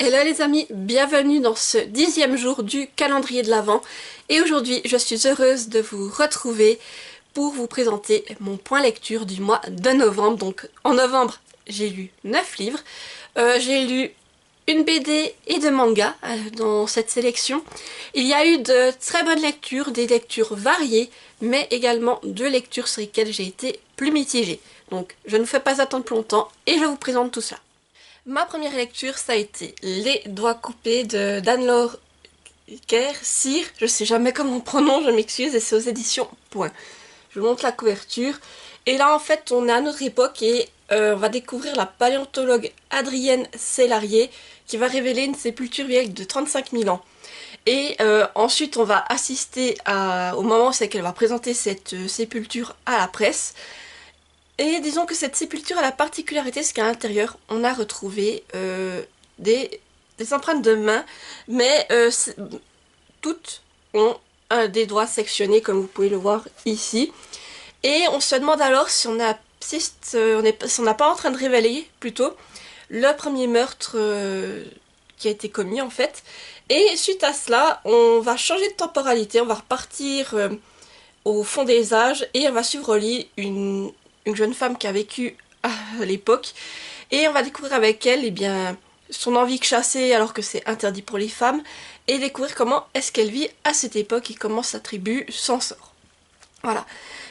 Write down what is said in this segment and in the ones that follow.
Hello les amis, bienvenue dans ce 10e jour du calendrier de l'Avent et aujourd'hui je suis heureuse de vous retrouver pour vous présenter mon point lecture du mois de novembre. Donc en novembre j'ai lu 9 livres, j'ai lu une BD et deux mangas dans cette sélection. Il y a eu de très bonnes lectures, des lectures variées, mais également deux lectures sur lesquelles j'ai été plus mitigée. Donc je ne vous fais pas attendre plus longtemps et je vous présente tout cela. Ma première lecture, ça a été Les Doigts Coupés de d'Anne-Laure Cyr. Je sais jamais comment on prononce, je m'excuse, et c'est aux éditions Point. Je vous montre la couverture. Et là, en fait, on est à notre époque et on va découvrir la paléontologue Adrienne Sellarié qui va révéler une sépulture vieille de 35 000 ans. Et ensuite, on va assister au moment où c'est qu'elle va présenter cette sépulture à la presse. Et disons que cette sépulture a la particularité, c'est qu'à l'intérieur, on a retrouvé des empreintes de mains, mais toutes ont des doigts sectionnés, comme vous pouvez le voir ici. Et on se demande alors si on assiste, si on n'est pas en train de révéler, plutôt, le premier meurtre qui a été commis, en fait. Et suite à cela, on va changer de temporalité, on va repartir au fond des âges, et on va suivre Oli, une jeune femme qui a vécu à l'époque, et on va découvrir avec elle son envie de chasser alors que c'est interdit pour les femmes, et découvrir comment est-ce qu'elle vit à cette époque et comment sa tribu s'en sort. Voilà.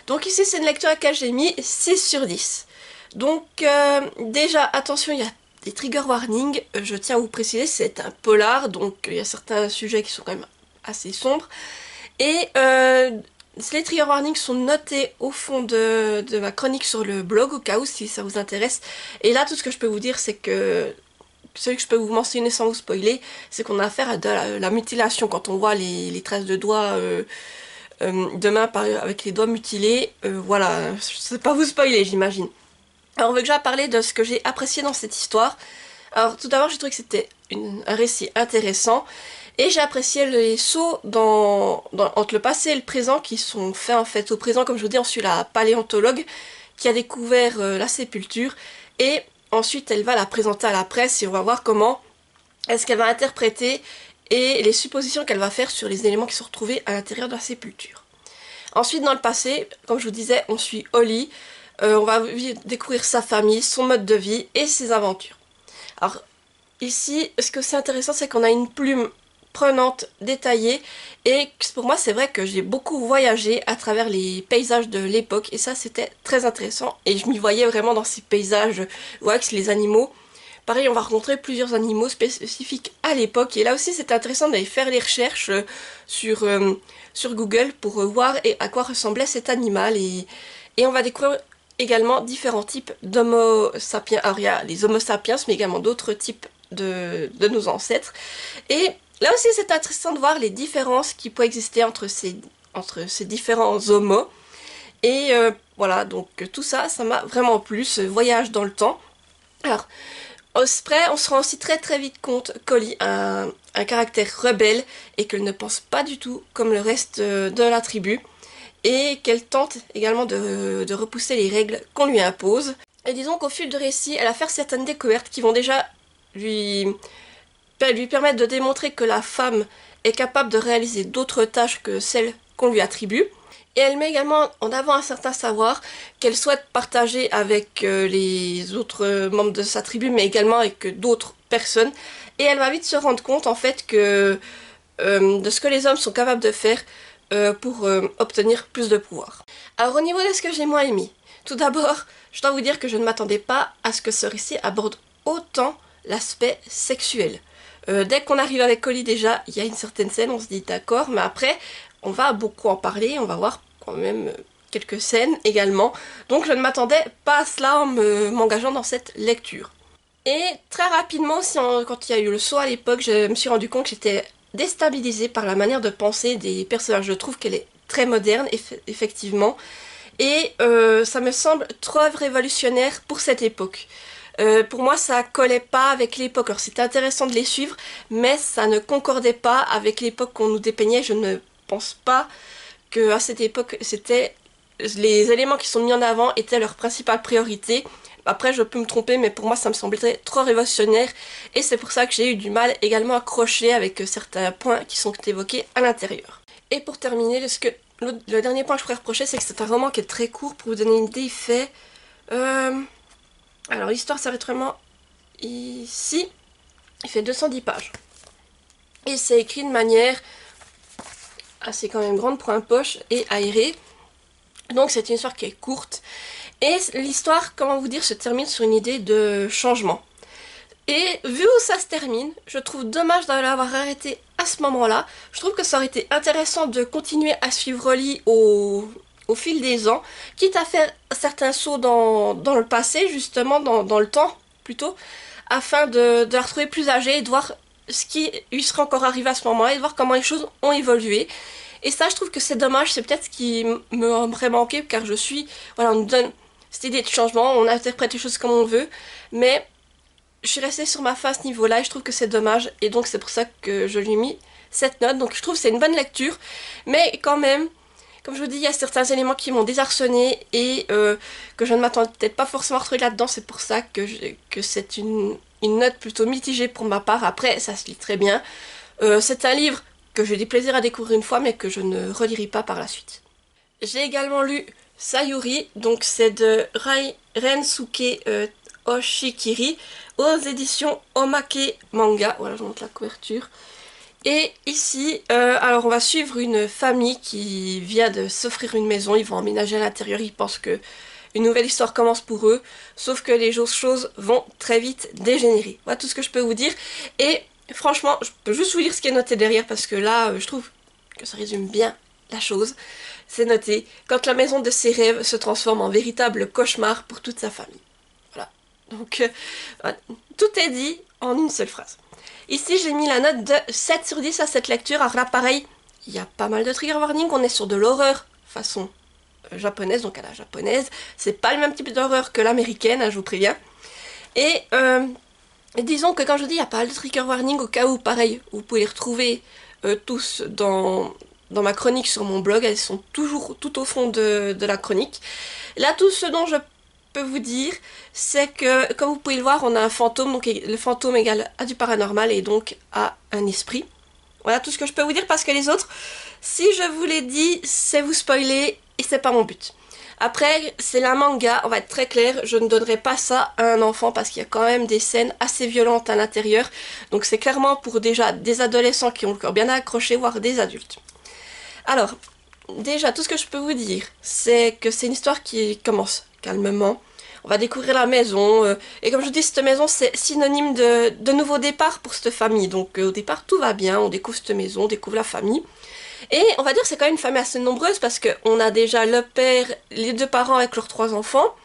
Donc ici c'est une lecture à laquelle j'ai mis 6 sur 10. Donc déjà attention, il y a des trigger warnings, je tiens à vous préciser, c'est un polar, donc il y a certains sujets qui sont quand même assez sombres, et les trigger warnings sont notés au fond de ma chronique sur le blog au cas où si ça vous intéresse. Et là tout ce que je peux vous dire c'est que celui que je peux vous mentionner sans vous spoiler, c'est qu'on a affaire à de la mutilation quand on voit les traces de doigts de main avec les doigts mutilés. Voilà, je sais pas vous spoiler j'imagine. Alors on veut déjà parler de ce que j'ai apprécié dans cette histoire. Alors tout d'abord j'ai trouvé que c'était un récit intéressant. Et j'ai apprécié les sauts entre le passé et le présent qui sont faits en fait au présent. Comme je vous dis, on suit la paléontologue qui a découvert la sépulture. Et ensuite, elle va la présenter à la presse et on va voir comment est-ce qu'elle va interpréter et les suppositions qu'elle va faire sur les éléments qui sont retrouvés à l'intérieur de la sépulture. Ensuite, dans le passé, comme je vous disais, on suit Holly. On va découvrir sa famille, son mode de vie et ses aventures. Alors, ici, ce que c'est intéressant, c'est qu'on a une plume prenante, détaillée, et pour moi c'est vrai que j'ai beaucoup voyagé à travers les paysages de l'époque et ça c'était très intéressant et je m'y voyais vraiment dans ces paysages. Voilà que les animaux, pareil on va rencontrer plusieurs animaux spécifiques à l'époque et là aussi c'est intéressant d'aller faire les recherches sur Google pour voir à quoi ressemblait cet animal et on va découvrir également différents types d'Homo sapiens. Alors il y a les Homo sapiens mais également d'autres types de nos ancêtres et là aussi c'est intéressant de voir les différences qui peuvent exister entre ces différents homos. Et voilà, donc tout ça, ça m'a vraiment plu, ce voyage dans le temps. Alors, on se rend aussi très très vite compte qu'Holly a un caractère rebelle et qu'elle ne pense pas du tout comme le reste de la tribu. Et qu'elle tente également de repousser les règles qu'on lui impose. Et disons qu'au fil du récit, elle va faire certaines découvertes qui vont déjà lui permettre de démontrer que la femme est capable de réaliser d'autres tâches que celles qu'on lui attribue. Et elle met également en avant un certain savoir qu'elle souhaite partager avec les autres membres de sa tribu, mais également avec d'autres personnes. Et elle va vite se rendre compte en fait que de ce que les hommes sont capables de faire pour obtenir plus de pouvoir. Alors au niveau de ce que j'ai moins aimé, tout d'abord, je dois vous dire que je ne m'attendais pas à ce que ce récit aborde autant l'aspect sexuel. Dès qu'on arrive avec Holly déjà, il y a une certaine scène, on se dit d'accord, mais après, on va beaucoup en parler, on va voir quand même quelques scènes également. Donc je ne m'attendais pas à cela en m'engageant dans cette lecture. Et très rapidement, quand il y a eu le saut à l'époque, je me suis rendu compte que j'étais déstabilisée par la manière de penser des personnages. Je trouve qu'elle est très moderne, effectivement, et ça me semble trop révolutionnaire pour cette époque. Pour moi, ça collait pas avec l'époque. Alors c'était intéressant de les suivre, mais ça ne concordait pas avec l'époque qu'on nous dépeignait. Je ne pense pas qu'à cette époque, c'était les éléments qui sont mis en avant étaient leur principale priorité. Après, je peux me tromper, mais pour moi, ça me semblait trop révolutionnaire. Et c'est pour ça que j'ai eu du mal également à accrocher avec certains points qui sont évoqués à l'intérieur. Et pour terminer, le dernier point que je pourrais reprocher, c'est que c'est un roman qui est très court. Pour vous donner une idée, il fait... alors, l'histoire s'arrête vraiment ici. Il fait 210 pages. Et c'est écrit de manière assez quand même grande pour un poche et aérée. Donc c'est une histoire qui est courte. Et l'histoire, comment vous dire, se termine sur une idée de changement. Et vu où ça se termine, je trouve dommage d'avoir arrêté à ce moment-là. Je trouve que ça aurait été intéressant de continuer à suivre Rolly au fil des ans, quitte à faire certains sauts dans le passé, justement, dans le temps, plutôt, afin de la retrouver plus âgée et de voir ce qui lui serait encore arrivé à ce moment-là et de voir comment les choses ont évolué. Et ça, je trouve que c'est dommage, c'est peut-être ce qui m'aurait manqué, car voilà, on nous donne cette idée de changement, on interprète les choses comme on veut, mais je suis restée sur ma fin à ce niveau-là et je trouve que c'est dommage, et donc c'est pour ça que je lui ai mis cette note. Donc je trouve que c'est une bonne lecture, mais quand même, comme je vous dis, il y a certains éléments qui m'ont désarçonné et que je ne m'attendais peut-être pas forcément à retrouver là-dedans, c'est pour ça que c'est une note plutôt mitigée pour ma part. Après, ça se lit très bien. C'est un livre que j'ai du plaisir à découvrir une fois, mais que je ne relirai pas par la suite. J'ai également lu Sayuri, donc c'est de Rensuke Oshikiri, aux éditions Omake Manga. Voilà, je montre la couverture. Et ici, alors on va suivre une famille qui vient de s'offrir une maison, ils vont emménager à l'intérieur, ils pensent que une nouvelle histoire commence pour eux, sauf que les choses vont très vite dégénérer. Voilà tout ce que je peux vous dire. Et franchement, je peux juste vous lire ce qui est noté derrière parce que là, je trouve que ça résume bien la chose. C'est noté: quand la maison de ses rêves se transforme en véritable cauchemar pour toute sa famille. Voilà. Donc, voilà. Tout est dit en une seule phrase. Ici, j'ai mis la note de 7 sur 10 à cette lecture. Alors là, pareil, il y a pas mal de trigger warning. On est sur de l'horreur façon japonaise, donc à la japonaise. C'est pas le même type d'horreur que l'américaine, hein, je vous préviens. Et disons que quand je dis il y a pas mal de trigger warning, au cas où, pareil, vous pouvez les retrouver tous dans ma chronique sur mon blog. Elles sont toujours tout au fond de la chronique. Là, tout ce dont je peux vous dire, c'est que, comme vous pouvez le voir, on a un fantôme, donc le fantôme égale à du paranormal et donc à un esprit. Voilà tout ce que je peux vous dire, parce que les autres, si je vous l'ai dit, c'est vous spoiler et c'est pas mon but. Après, c'est la manga, on va être très clair, je ne donnerai pas ça à un enfant parce qu'il y a quand même des scènes assez violentes à l'intérieur. Donc c'est clairement pour déjà des adolescents qui ont le corps bien accroché, voire des adultes. Alors, déjà, tout ce que je peux vous dire, c'est que c'est une histoire qui commence calmement. On va découvrir la maison, et comme je vous dis, cette maison, c'est synonyme de nouveau départ pour cette famille. Donc au départ, tout va bien, on découvre cette maison, on découvre la famille. Et on va dire que c'est quand même une famille assez nombreuse, parce qu'on a déjà le père, les deux parents avec leurs 3 enfants.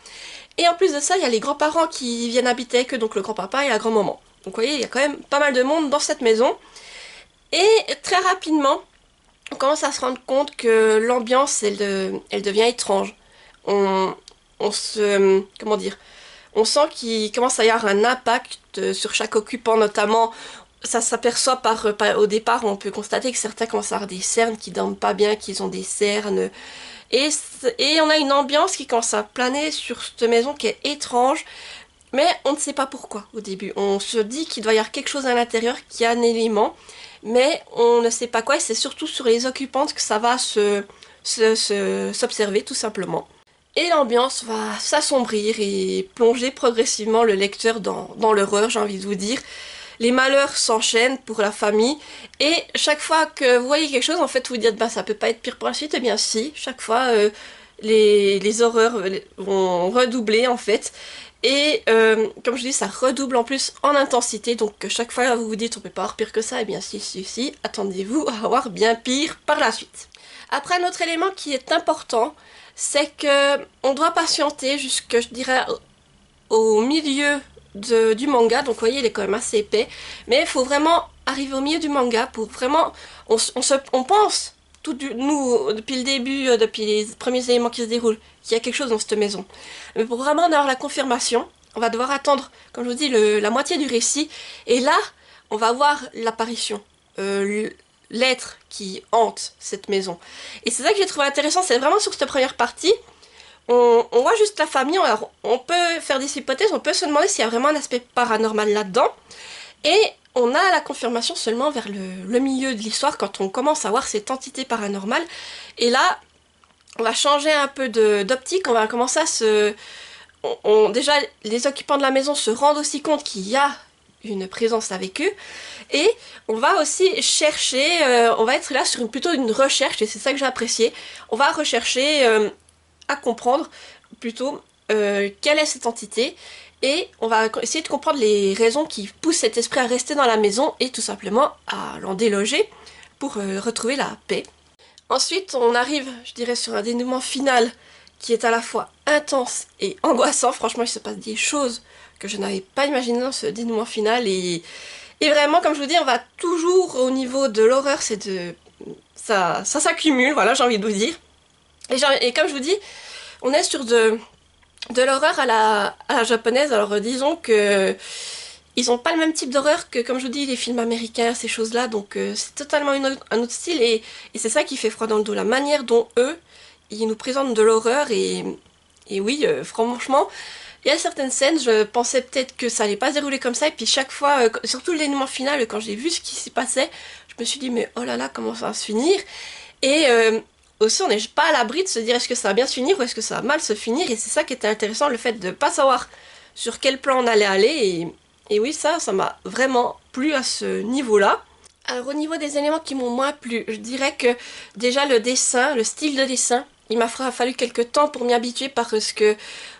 Et en plus de ça, il y a les grands-parents qui viennent habiter avec eux, donc le grand-papa et la grand-maman. Donc vous voyez, il y a quand même pas mal de monde dans cette maison. Et très rapidement, on commence à se rendre compte que l'ambiance, elle devient étrange. Comment dire, on sent qu'il commence à y avoir un impact sur chaque occupant, notamment, ça s'aperçoit au départ, on peut constater que certains commencent à avoir des cernes, qui dorment pas bien, qu'ils ont des cernes, et on a une ambiance qui commence à planer sur cette maison qui est étrange, mais on ne sait pas pourquoi au début. On se dit qu'il doit y avoir quelque chose à l'intérieur, qu'il y a un élément, mais on ne sait pas quoi, et c'est surtout sur les occupantes que ça va s'observer tout simplement. Et l'ambiance va s'assombrir et plonger progressivement le lecteur dans l'horreur, j'ai envie de vous dire. Les malheurs s'enchaînent pour la famille, et chaque fois que vous voyez quelque chose, en fait, vous dites, bah ça peut pas être pire pour la suite. Eh bien si, chaque fois, les horreurs vont redoubler, en fait. Et comme je dis, ça redouble en plus en intensité, donc chaque fois vous vous dites, on peut pas avoir pire que ça. Eh bien si, attendez-vous à avoir bien pire par la suite. Après, un autre élément qui est important, c'est que on doit patienter jusque, je dirais, au milieu du manga. Donc vous voyez, il est quand même assez épais, mais il faut vraiment arriver au milieu du manga pour vraiment, on pense nous, depuis le début, depuis les premiers éléments qui se déroulent, qu'il y a quelque chose dans cette maison. Mais pour vraiment avoir la confirmation, on va devoir attendre, comme je vous dis, la moitié du récit, et là, on va voir l'apparition. l'être qui hante cette maison. Et c'est ça que j'ai trouvé intéressant, c'est vraiment sur cette première partie, on voit juste la famille, alors on peut faire des hypothèses, on peut se demander s'il y a vraiment un aspect paranormal là-dedans, et on a la confirmation seulement vers le milieu de l'histoire, quand on commence à voir cette entité paranormale, et là, on va changer un peu d'optique, on va commencer à se... déjà, les occupants de la maison se rendent aussi compte qu'il y a une présence avec eux, et on va aussi chercher, on va être là sur plutôt une recherche, et c'est ça que j'ai apprécié, on va rechercher à comprendre plutôt quelle est cette entité, et on va essayer de comprendre les raisons qui poussent cet esprit à rester dans la maison, et tout simplement à l'en déloger pour retrouver la paix. Ensuite, on arrive, je dirais, sur un dénouement final qui est à la fois intense et angoissant. Franchement, il se passe des choses que je n'avais pas imaginées dans ce dénouement final. Et vraiment, comme je vous dis, on va toujours au niveau de l'horreur, c'est de... Ça s'accumule, voilà, j'ai envie de vous dire. Et comme je vous dis, on est sur de l'horreur à la japonaise. Alors disons que... Ils ont pas le même type d'horreur que, comme je vous dis, les films américains, ces choses-là, donc c'est totalement un autre style, et c'est ça qui fait froid dans le dos, la manière dont eux, ils nous présentent de l'horreur, et oui, franchement, il y a certaines scènes, je pensais peut-être que ça allait pas se dérouler comme ça, et puis chaque fois, surtout l'élément final, quand j'ai vu ce qui s'y passait, je me suis dit, mais oh là là, comment ça va se finir? Et aussi, on n'est pas à l'abri de se dire, est-ce que ça va bien se finir, ou est-ce que ça va mal se finir, et c'est ça qui était intéressant, le fait de pas savoir sur quel plan on allait aller, et oui, ça m'a vraiment plu à ce niveau-là. Alors au niveau des éléments qui m'ont moins plu, je dirais que déjà le dessin, le style de dessin, il m'a fallu quelques temps pour m'y habituer parce que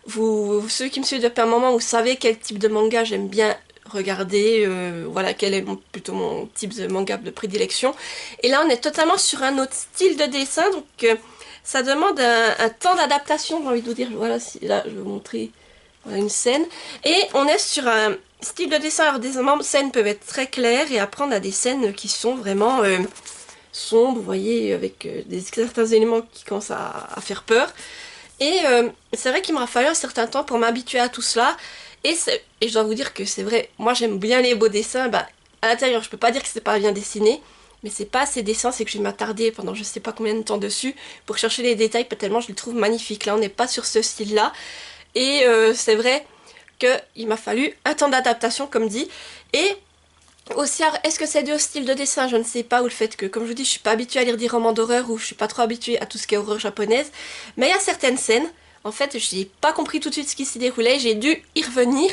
ceux qui me suivent depuis un moment, vous savez quel type de manga j'aime bien regarder, voilà quel est plutôt mon type de manga de prédilection. Et là on est totalement sur un autre style de dessin, donc ça demande un temps d'adaptation, j'ai envie de vous dire. Voilà, là je vais vous montrer voilà, une scène. Et on est sur un style de dessin, alors des scènes peuvent être très claires, et après on a des scènes qui sont vraiment sombres, vous voyez, avec certains éléments qui commencent à faire peur. Et c'est vrai qu'il m'aura fallu un certain temps pour m'habituer à tout cela, et je dois vous dire que c'est vrai, moi j'aime bien les beaux dessins, bah, à l'intérieur je peux pas dire que c'est pas bien dessiné, mais c'est pas ces dessins, c'est que je vais m'attarder pendant je sais pas combien de temps dessus pour chercher les détails, tellement je les trouve magnifiques. Là on n'est pas sur ce style là, et c'est vrai qu'il m'a fallu un temps d'adaptation comme dit, et aussi est-ce que c'est dû au style de dessin, je ne sais pas, ou le fait que comme je vous dis je suis pas habituée à lire des romans d'horreur, ou je suis pas trop habituée à tout ce qui est horreur japonaise, mais il y a certaines scènes, en fait je n'ai pas compris tout de suite ce qui s'y déroulait, j'ai dû y revenir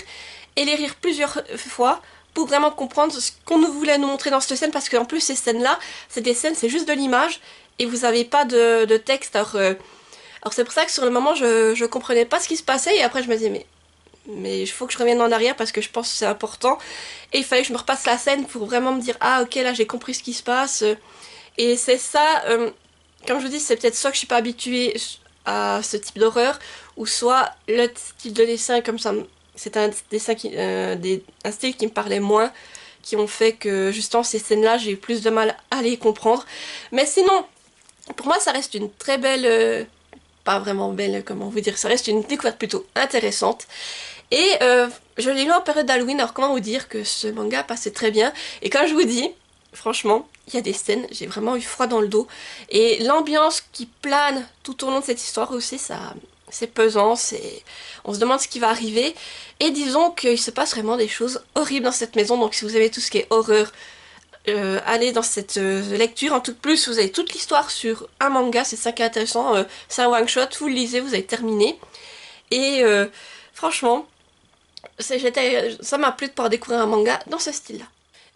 et les lire plusieurs fois pour vraiment comprendre ce qu'on nous voulait nous montrer dans cette scène, parce qu'en plus ces scènes là, c'est des scènes, c'est juste de l'image et vous avez pas de texte, alors c'est pour ça que sur le moment je comprenais pas ce qui se passait, et après je me disais mais il faut que je revienne en arrière parce que je pense que c'est important, et il fallait que je me repasse la scène pour vraiment me dire ah ok là j'ai compris ce qui se passe, et c'est ça, comme je vous dis, c'est peut-être soit que je suis pas habituée à ce type d'horreur, ou soit le style de dessin comme ça, c'est un dessin un style qui me parlait moins, qui ont fait que justement ces scènes là j'ai eu plus de mal à les comprendre. Mais sinon pour moi ça reste une très belle, pas vraiment belle, comment vous dire, ça reste une découverte plutôt intéressante. Et je l'ai lu en période d'Halloween, alors comment vous dire que ce manga passait très bien. Et quand je vous dis, franchement, il y a des scènes, j'ai vraiment eu froid dans le dos. Et l'ambiance qui plane tout au long de cette histoire aussi, ça, c'est pesant, on se demande ce qui va arriver. Et disons qu'il se passe vraiment des choses horribles dans cette maison, donc si vous aimez tout ce qui est horreur, allez dans cette lecture. En tout plus, vous avez toute l'histoire sur un manga, c'est ça qui est intéressant, c'est un one shot, vous le lisez, vous avez terminé. Et franchement, ça m'a plu de pouvoir découvrir un manga dans ce style-là.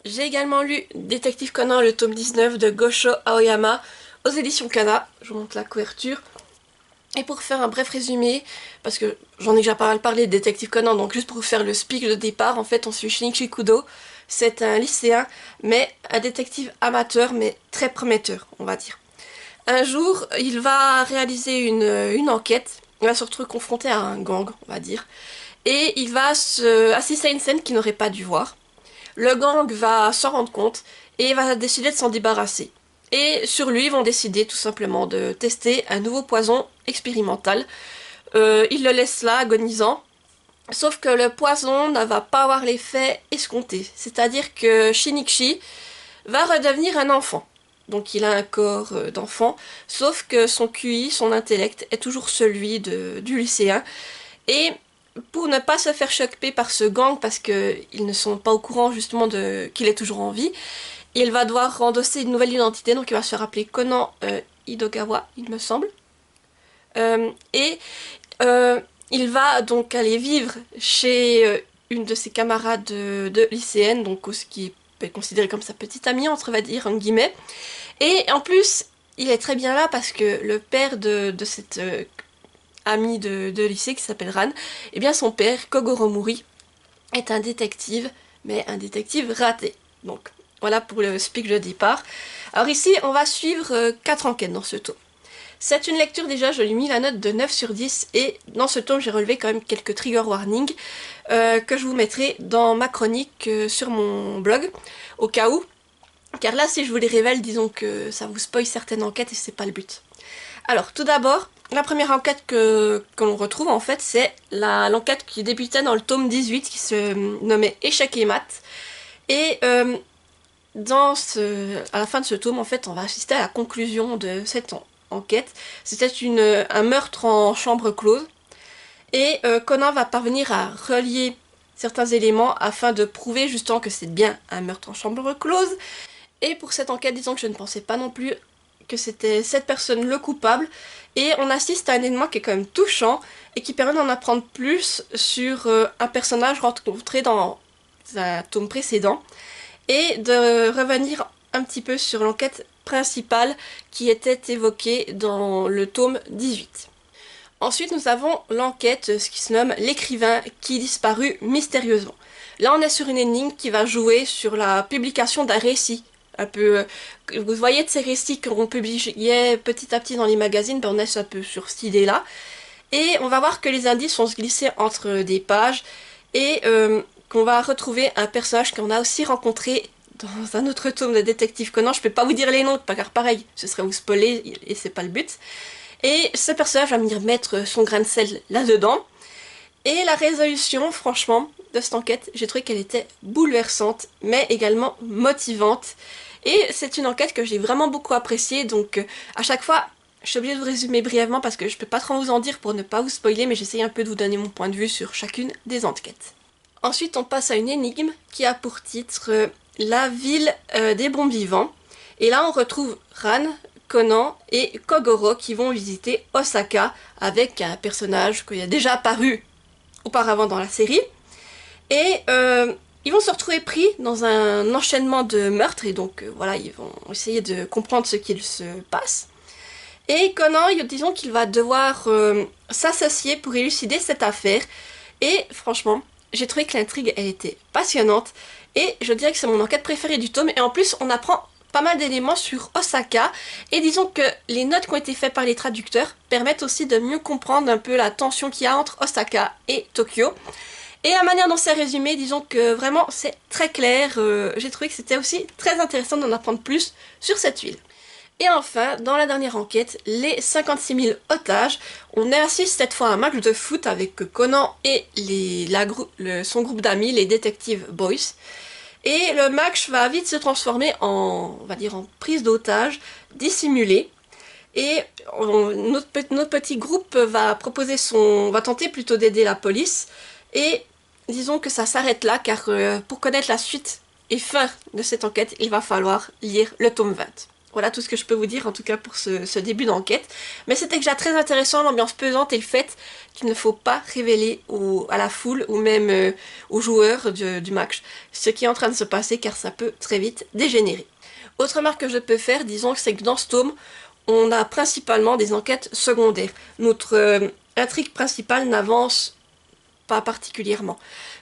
J'ai également lu Détective Conan, le tome 19 de Gosho Aoyama aux éditions Kana. Je vous montre la couverture. Et pour faire un bref résumé, parce que j'en ai déjà pas mal parlé de Détective Conan, donc juste pour vous faire le speak de départ, en fait on suit Shinichi Kudo. C'est un lycéen, mais un détective amateur, mais très prometteur, on va dire. Un jour, il va réaliser une enquête, il va se retrouver confronté à un gang, on va dire, et il va assister à une scène qu'il n'aurait pas dû voir. Le gang va s'en rendre compte et va décider de s'en débarrasser. Et sur lui, ils vont décider tout simplement de tester un nouveau poison expérimental. Ils le laissent là, agonisant. Sauf que le poison ne va pas avoir l'effet escompté. C'est-à-dire que Shinichi va redevenir un enfant. donc il a un corps d'enfant, sauf que son QI, son intellect, est toujours celui du lycéen. Et pour ne pas se faire choper par ce gang, parce qu'ils ne sont pas au courant justement qu'il est toujours en vie, il va devoir endosser une nouvelle identité, donc il va se rappeler Conan Hidogawa, il me semble. Et il va donc aller vivre chez une de ses camarades de lycéenne, donc ce qui peut être considéré comme sa petite amie, on va dire, en guillemets. Et en plus, il est très bien là parce que le père de cette amie de lycée qui s'appelle Ran, eh bien son père, Kogoro Mori, est un détective, mais un détective raté. Donc voilà pour le speak de départ. Alors ici, on va suivre 4 enquêtes dans ce tome. C'est une lecture déjà, je lui ai mis la note de 9 sur 10 et dans ce tome j'ai relevé quand même quelques trigger warnings que je vous mettrai dans ma chronique sur mon blog au cas où. Car là si je vous les révèle, disons que ça vous spoil certaines enquêtes et c'est pas le but. Alors tout d'abord, la première enquête que l'on retrouve en fait c'est l'enquête qui débutait dans le tome 18 qui se nommait Échec et maths. Et à la fin de ce tome en fait on va assister à la conclusion de cette enquête. C'était un meurtre en chambre close et Conan va parvenir à relier certains éléments afin de prouver justement que c'est bien un meurtre en chambre close. Et pour cette enquête, disons que je ne pensais pas non plus que c'était cette personne le coupable et on assiste à un élément qui est quand même touchant et qui permet d'en apprendre plus sur un personnage rencontré dans un tome précédent et de revenir un petit peu sur l'enquête principale qui était évoquée dans le tome 18. Ensuite, nous avons l'enquête, ce qui se nomme l'écrivain qui disparut mystérieusement. Là, on est sur une énigme qui va jouer sur la publication d'un récit. Un peu, vous voyez de ces récits qu'on publiait petit à petit dans les magazines, ben on est un peu sur cette idée-là. Et on va voir que les indices vont se glisser entre des pages et qu'on va retrouver un personnage qu'on a aussi rencontré dans un autre tome de Détective Conan. Je peux pas vous dire les noms, car pareil, ce serait vous spoiler et c'est pas le but. Et ce personnage va venir mettre son grain de sel là-dedans. Et la résolution, franchement, de cette enquête, j'ai trouvé qu'elle était bouleversante, mais également motivante. Et c'est une enquête que j'ai vraiment beaucoup appréciée, donc à chaque fois, je suis obligée de vous résumer brièvement parce que je peux pas trop vous en dire pour ne pas vous spoiler, mais j'essaye un peu de vous donner mon point de vue sur chacune des enquêtes. Ensuite, on passe à une énigme qui a pour titre la ville des bons vivants. Et là, on retrouve Ran, Conan et Kogoro qui vont visiter Osaka avec un personnage qui a déjà apparu auparavant dans la série. Et ils vont se retrouver pris dans un enchaînement de meurtres et donc voilà, ils vont essayer de comprendre ce qu'il se passe. Et Conan, disons qu'il va devoir s'associer pour élucider cette affaire. Et franchement, j'ai trouvé que l'intrigue, elle était passionnante. Et je dirais que c'est mon enquête préférée du tome. Et en plus, on apprend pas mal d'éléments sur Osaka. Et disons que les notes qui ont été faites par les traducteurs permettent aussi de mieux comprendre un peu la tension qu'il y a entre Osaka et Tokyo. Et la manière dont c'est résumé, disons que vraiment c'est très clair. J'ai trouvé que c'était aussi très intéressant d'en apprendre plus sur cette ville. Et enfin, dans la dernière enquête, les 56 000 otages, on assiste cette fois à un match de foot avec Conan et son groupe d'amis, les Detective Boys. Et le match va vite se transformer en, on va dire, en prise d'otage dissimulée. Et notre petit groupe va tenter plutôt d'aider la police. Et disons que ça s'arrête là, car pour connaître la suite et fin de cette enquête, il va falloir lire le tome 20. Voilà tout ce que je peux vous dire en tout cas pour ce début d'enquête. Mais c'était déjà très intéressant, l'ambiance pesante et le fait qu'il ne faut pas révéler à la foule ou même aux joueurs du match ce qui est en train de se passer car ça peut très vite dégénérer. Autre remarque que je peux faire, disons, c'est que dans ce tome, on a principalement des enquêtes secondaires. Notre intrigue principale n'avance pas particulièrement.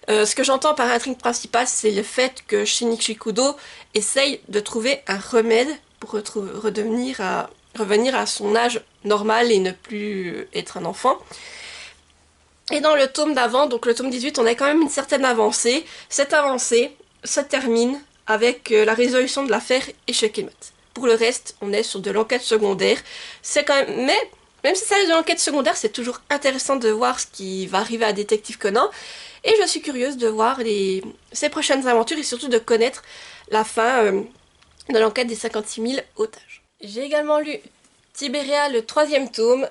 Ce que j'entends par intrigue principale, c'est le fait que Shinichi Kudo essaye de trouver un remède pour revenir à son âge normal et ne plus être un enfant. Et dans le tome d'avant, donc le tome 18, on a quand même une certaine avancée. Cette avancée se termine avec la résolution de l'affaire Échec et maths. Pour le reste, on est sur de l'enquête secondaire. C'est quand même... Mais, même si ça reste de l'enquête secondaire, c'est toujours intéressant de voir ce qui va arriver à Détective Conan. Et je suis curieuse de voir ses prochaines aventures et surtout de connaître la fin de l'enquête des 56 000 otages. J'ai également lu Tibéria, le 3e tome,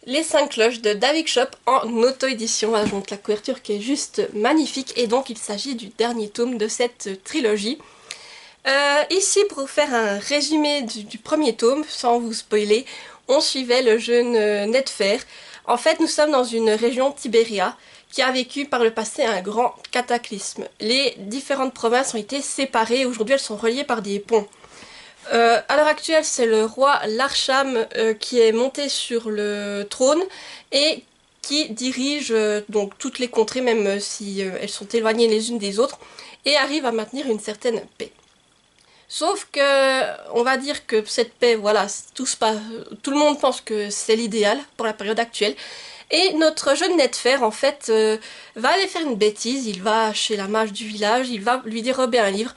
Les 5 cloches de David Chop en auto-édition. Voilà, donc la couverture qui est juste magnifique, et donc il s'agit du dernier tome de cette trilogie. Ici, pour vous faire un résumé du premier tome, sans vous spoiler, on suivait le jeune Netfer. En fait, nous sommes dans une région Tibéria qui a vécu par le passé un grand cataclysme. Les différentes provinces ont été séparées, aujourd'hui elles sont reliées par des ponts. À l'heure actuelle, c'est le roi Larsham qui est monté sur le trône et qui dirige donc toutes les contrées, même si elles sont éloignées les unes des autres, et arrive à maintenir une certaine paix. Sauf que, on va dire que cette paix, voilà, tout le monde pense que c'est l'idéal pour la période actuelle. Et notre jeune Netfer, en fait, va aller faire une bêtise. Il va chez la mage du village, il va lui dérober un livre.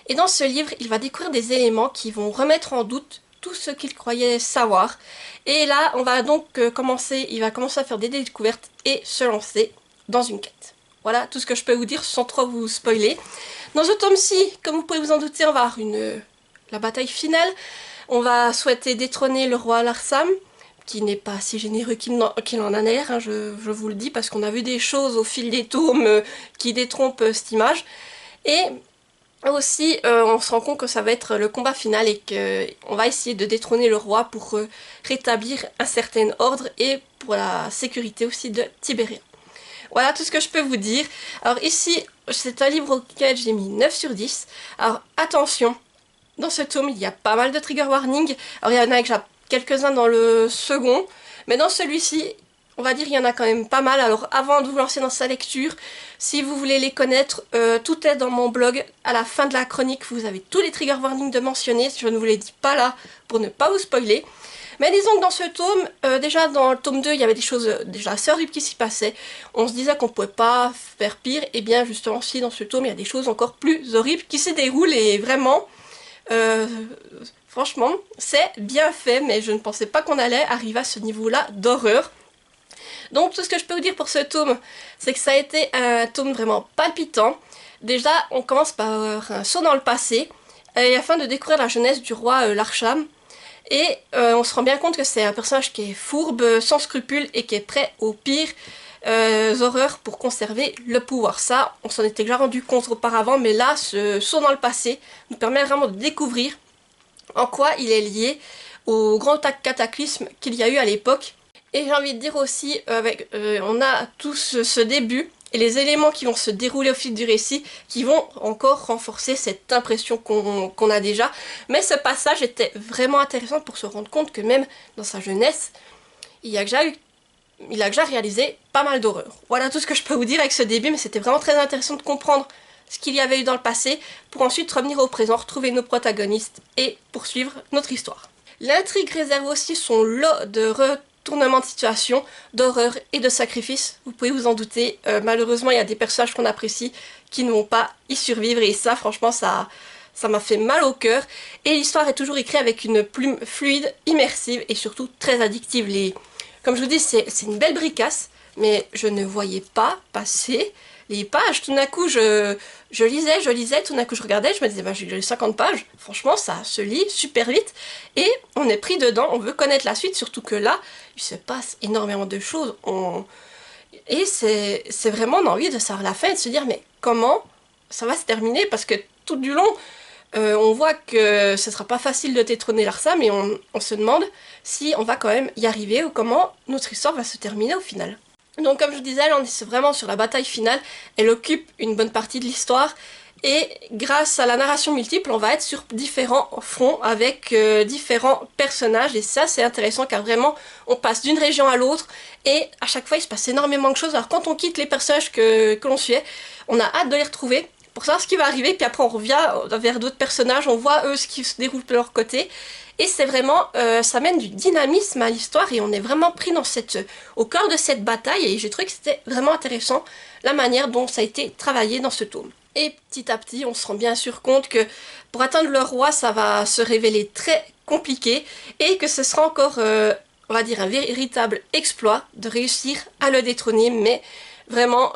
Et dans ce livre, il va découvrir des éléments qui vont remettre en doute tout ce qu'il croyait savoir. Et là, on va donc il va commencer à faire des découvertes et se lancer dans une quête. Voilà tout ce que je peux vous dire sans trop vous spoiler. Dans ce tome-ci, comme vous pouvez vous en douter, on va avoir la bataille finale. On va souhaiter détrôner le roi Larsam, qui n'est pas si généreux qu'il en a l'air, hein, je vous le dis, parce qu'on a vu des choses au fil des tomes qui détrompent cette image. Et aussi, on se rend compte que ça va être le combat final et qu'on va essayer de détrôner le roi pour rétablir un certain ordre et pour la sécurité aussi de Tibéria. Voilà tout ce que je peux vous dire. Alors ici, c'est un livre auquel j'ai mis 9 sur 10. Alors attention, dans ce tome, il y a pas mal de trigger warning. Alors il y en a déjà quelques-uns dans le second, mais dans celui-ci, on va dire il y en a quand même pas mal. Alors avant de vous lancer dans sa lecture, si vous voulez les connaître, tout est dans mon blog. À la fin de la chronique, vous avez tous les trigger warnings de mentionner. Je ne vous les dis pas là pour ne pas vous spoiler. Mais disons que dans ce tome, déjà dans le tome 2, il y avait des choses déjà assez horribles qui s'y passaient. On se disait qu'on ne pouvait pas faire pire. Et bien justement, si dans ce tome, il y a des choses encore plus horribles qui se déroulent. Et vraiment, franchement, c'est bien fait. Mais je ne pensais pas qu'on allait arriver à ce niveau-là d'horreur. Donc tout ce que je peux vous dire pour ce tome, c'est que ça a été un tome vraiment palpitant. Déjà, on commence par un saut dans le passé, afin de découvrir la jeunesse du roi Larsham. Et on se rend bien compte que c'est un personnage qui est fourbe, sans scrupules et qui est prêt aux pires horreurs pour conserver le pouvoir. Ça, on s'en était déjà rendu compte auparavant, mais là, ce saut dans le passé nous permet vraiment de découvrir en quoi il est lié au grand cataclysme qu'il y a eu à l'époque. Et j'ai envie de dire aussi, on a tout ce début et les éléments qui vont se dérouler au fil du récit qui vont encore renforcer cette impression qu'on a déjà. Mais ce passage était vraiment intéressant pour se rendre compte que même dans sa jeunesse, il a déjà réalisé pas mal d'horreurs. Voilà tout ce que je peux vous dire avec ce début, mais c'était vraiment très intéressant de comprendre ce qu'il y avait eu dans le passé pour ensuite revenir au présent, retrouver nos protagonistes et poursuivre notre histoire. L'intrigue réserve aussi son lot de retournements de situation, d'horreur et de sacrifice. Vous pouvez vous en douter, malheureusement il y a des personnages qu'on apprécie qui ne vont pas y survivre et ça franchement ça m'a fait mal au cœur. Et l'histoire est toujours écrite avec une plume fluide, immersive et surtout très addictive. Comme je vous dis, c'est une belle bricasse, mais je ne voyais pas passer les pages. Tout d'un coup, je lisais, tout d'un coup je regardais, je me disais, bah, j'ai 50 pages, franchement ça se lit super vite, et on est pris dedans, on veut connaître la suite, surtout que là, il se passe énormément de choses, et c'est vraiment on a envie de savoir la fin et de se dire, mais comment ça va se terminer, parce que tout du long, on voit que ce sera pas facile de détrôner Larsa, mais on se demande si on va quand même y arriver, ou comment notre histoire va se terminer au final. Donc comme je vous disais, là on est vraiment sur la bataille finale, elle occupe une bonne partie de l'histoire et grâce à la narration multiple on va être sur différents fronts avec différents personnages et ça c'est intéressant car vraiment on passe d'une région à l'autre et à chaque fois il se passe énormément de choses. Alors quand on quitte les personnages que l'on suit, on a hâte de les retrouver pour savoir ce qui va arriver, puis après on revient vers d'autres personnages, on voit eux ce qui se déroule de leur côté. Et c'est vraiment, ça mène du dynamisme à l'histoire et on est vraiment pris au cœur de cette bataille et j'ai trouvé que c'était vraiment intéressant la manière dont ça a été travaillé dans ce tome. Et petit à petit, on se rend bien sûr compte que pour atteindre le roi, ça va se révéler très compliqué et que ce sera encore, on va dire, un véritable exploit de réussir à le détrôner, mais vraiment,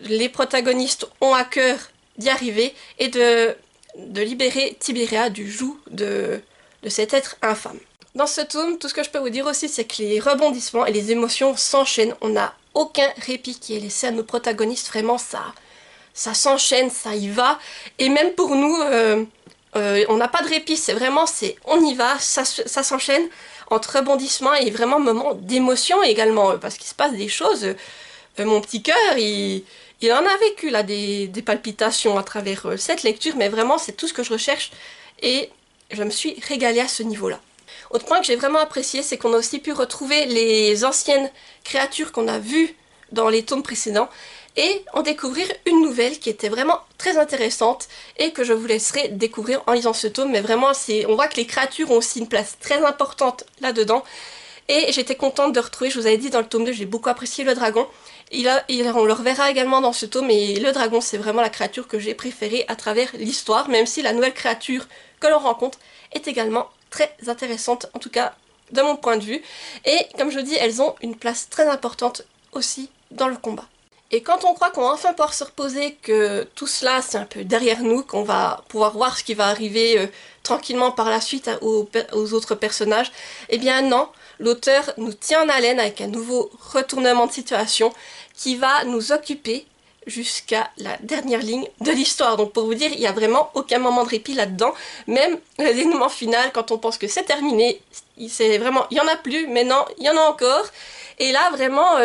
les protagonistes ont à cœur d'y arriver et de libérer Tibéria du joug de cet être infâme. Dans ce tome, tout ce que je peux vous dire aussi, c'est que les rebondissements et les émotions s'enchaînent. On n'a aucun répit qui est laissé à nos protagonistes. Vraiment, ça s'enchaîne, ça y va. Et même pour nous, on n'a pas de répit. C'est vraiment, on y va, ça s'enchaîne entre rebondissements et vraiment moments d'émotion également. Parce qu'il se passe des choses. Mon petit cœur, il en a vécu là des palpitations à travers cette lecture. Mais vraiment, c'est tout ce que je recherche. Et je me suis régalée à ce niveau-là. Autre point que j'ai vraiment apprécié, c'est qu'on a aussi pu retrouver les anciennes créatures qu'on a vues dans les tomes précédents et en découvrir une nouvelle qui était vraiment très intéressante et que je vous laisserai découvrir en lisant ce tome. Mais vraiment, on voit que les créatures ont aussi une place très importante là-dedans. Et j'étais contente de retrouver, je vous avais dit dans le tome 2, j'ai beaucoup apprécié le dragon. On le reverra également dans ce tome, et le dragon, c'est vraiment la créature que j'ai préférée à travers l'histoire, même si la nouvelle créature que l'on rencontre est également très intéressante, en tout cas de mon point de vue. Et comme je dis, elles ont une place très importante aussi dans le combat. Et quand on croit qu'on va enfin pouvoir se reposer, que tout cela c'est un peu derrière nous, qu'on va pouvoir voir ce qui va arriver tranquillement par la suite aux autres personnages, eh bien non, l'auteur nous tient en haleine avec un nouveau retournement de situation qui va nous occuper jusqu'à la dernière ligne de l'histoire. Donc pour vous dire, il n'y a vraiment aucun moment de répit là-dedans. Même le dénouement final, quand on pense que c'est terminé, c'est vraiment, il n'y en a plus, mais non, il y en a encore. Et là, vraiment,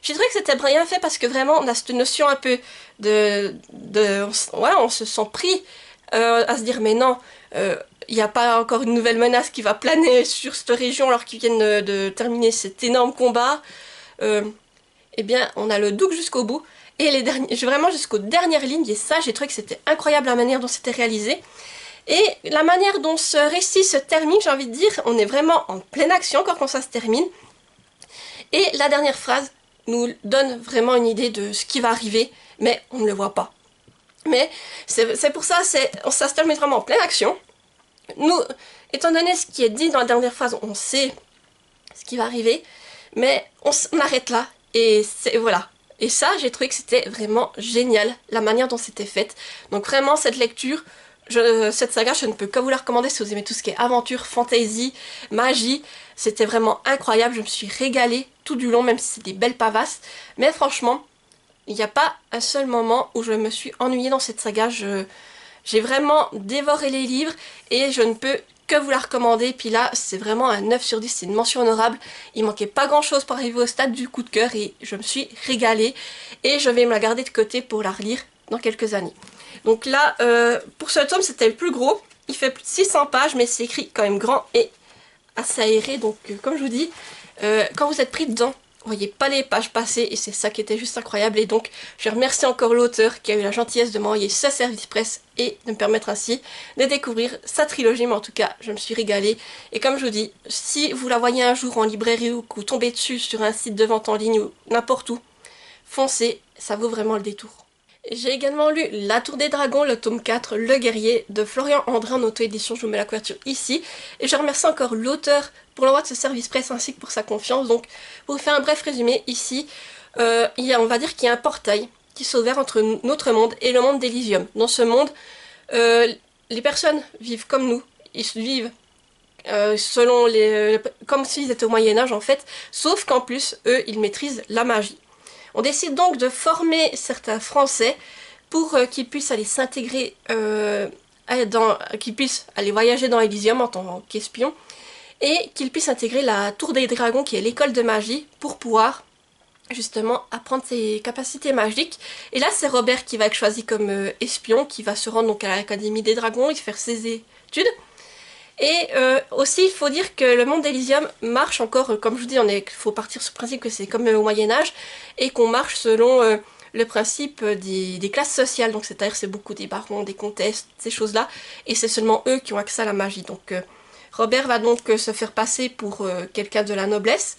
j'ai trouvé que c'était bien fait parce que vraiment, on a cette notion un peu ouais, on se sent pris à se dire, mais non, il n'y a pas encore une nouvelle menace qui va planer sur cette région alors qu'ils viennent de terminer cet énorme combat. Eh bien, on a le doute jusqu'au bout. Et vraiment jusqu'aux dernières lignes, et ça, j'ai trouvé que c'était incroyable la manière dont c'était réalisé. Et la manière dont ce récit se termine, j'ai envie de dire, on est vraiment en pleine action quand ça se termine. Et la dernière phrase nous donne vraiment une idée de ce qui va arriver, mais on ne le voit pas. Mais c'est pour ça, ça se termine vraiment en pleine action. Nous, étant donné ce qui est dit dans la dernière phrase, on sait ce qui va arriver, mais on arrête là, et voilà. Et ça, j'ai trouvé que c'était vraiment génial, la manière dont c'était fait. Donc vraiment, cette lecture, cette saga, je ne peux que vous la recommander si vous aimez tout ce qui est aventure, fantasy, magie. C'était vraiment incroyable, je me suis régalée tout du long, même si c'est des belles pavasses. Mais franchement, il n'y a pas un seul moment où je me suis ennuyée dans cette saga. J'ai vraiment dévoré les livres et je ne peux que vous la recommander. Puis là, c'est vraiment un 9 sur 10, c'est une mention honorable. Il manquait pas grand chose pour arriver au stade du coup de cœur et je me suis régalée. Et je vais me la garder de côté pour la relire dans quelques années. Donc là, pour ce tome, c'était le plus gros. Il fait plus de 600 pages, mais c'est écrit quand même grand et assez aéré. Donc comme je vous dis, quand vous êtes pris dedans, vous voyez pas les pages passer et c'est ça qui était juste incroyable. Et donc je remercie encore l'auteur qui a eu la gentillesse de m'envoyer ce service presse et de me permettre ainsi de découvrir sa trilogie. Mais en tout cas, je me suis régalée. Et comme je vous dis, si vous la voyez un jour en librairie ou que vous tombez dessus sur un site de vente en ligne ou n'importe où, foncez, ça vaut vraiment le détour. J'ai également lu La Tour des Dragons, le tome 4, Le Guerrier, de Florian André en auto-édition. Je vous mets la couverture ici. Et je remercie encore l'auteur pour l'envoi de ce service presse ainsi que pour sa confiance. Donc, pour vous faire un bref résumé, ici, on va dire qu'il y a un portail qui s'est ouvert entre notre monde et le monde d'Elysium. Dans ce monde, les personnes vivent comme nous. Ils vivent comme s'ils étaient au Moyen-Âge en fait. Sauf qu'en plus, eux, ils maîtrisent la magie. On décide donc de former certains Français pour qu'ils puissent aller s'intégrer, qu'ils puissent aller voyager dans Elysium en tant qu'espions et qu'ils puissent intégrer la Tour des Dragons qui est l'école de magie pour pouvoir justement apprendre ses capacités magiques. Et là c'est Robert qui va être choisi comme espion, qui va se rendre donc à l'Académie des Dragons et faire ses études. Et aussi, il faut dire que le monde d'Elysium marche encore, comme je vous dis, il faut partir sur le principe que c'est comme au Moyen-Âge, et qu'on marche selon le principe des classes sociales. Donc c'est-à-dire c'est beaucoup des barons, des comtesses, ces choses-là, et c'est seulement eux qui ont accès à la magie. Donc Robert va donc se faire passer pour quelqu'un de la noblesse,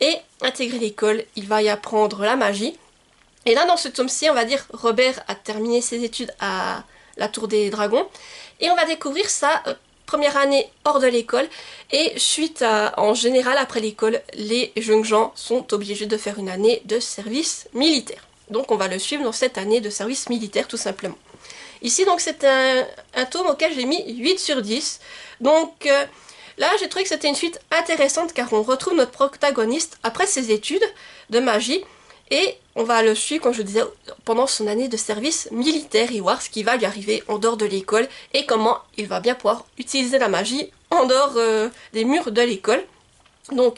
et intégrer l'école, il va y apprendre la magie. Et là, dans ce tome-ci, on va dire, Robert a terminé ses études à la Tour des Dragons, et on va découvrir sa première année hors de l'école, et en général après l'école, les jeunes gens sont obligés de faire une année de service militaire. Donc on va le suivre dans cette année de service militaire tout simplement. Ici donc c'est un tome auquel j'ai mis 8 sur 10. Donc là j'ai trouvé que c'était une suite intéressante car on retrouve notre protagoniste après ses études de magie. Et on va le suivre, comme je disais, pendant son année de service militaire et voir ce qui va lui arriver en dehors de l'école et comment il va bien pouvoir utiliser la magie en dehors des murs de l'école. Donc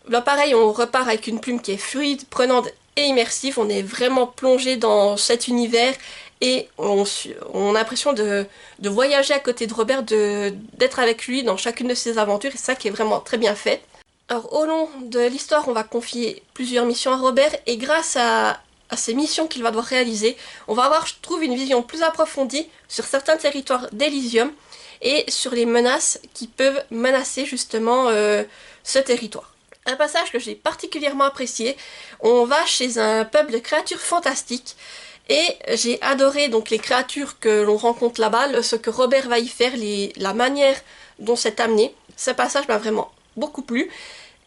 là pareil, on repart avec une plume qui est fluide, prenante et immersive. On est vraiment plongé dans cet univers et on a l'impression de voyager à côté de Robert, d'être avec lui dans chacune de ses aventures, et ça qui est vraiment très bien fait. Alors au long de l'histoire, on va confier plusieurs missions à Robert et grâce à ces missions qu'il va devoir réaliser, on va avoir, je trouve, une vision plus approfondie sur certains territoires d'Elysium et sur les menaces qui peuvent menacer justement ce territoire. Un passage que j'ai particulièrement apprécié, on va chez un peuple de créatures fantastiques et j'ai adoré donc les créatures que l'on rencontre là-bas, ce que Robert va y faire, la manière dont c'est amené. Ce passage m'a vraiment beaucoup plu.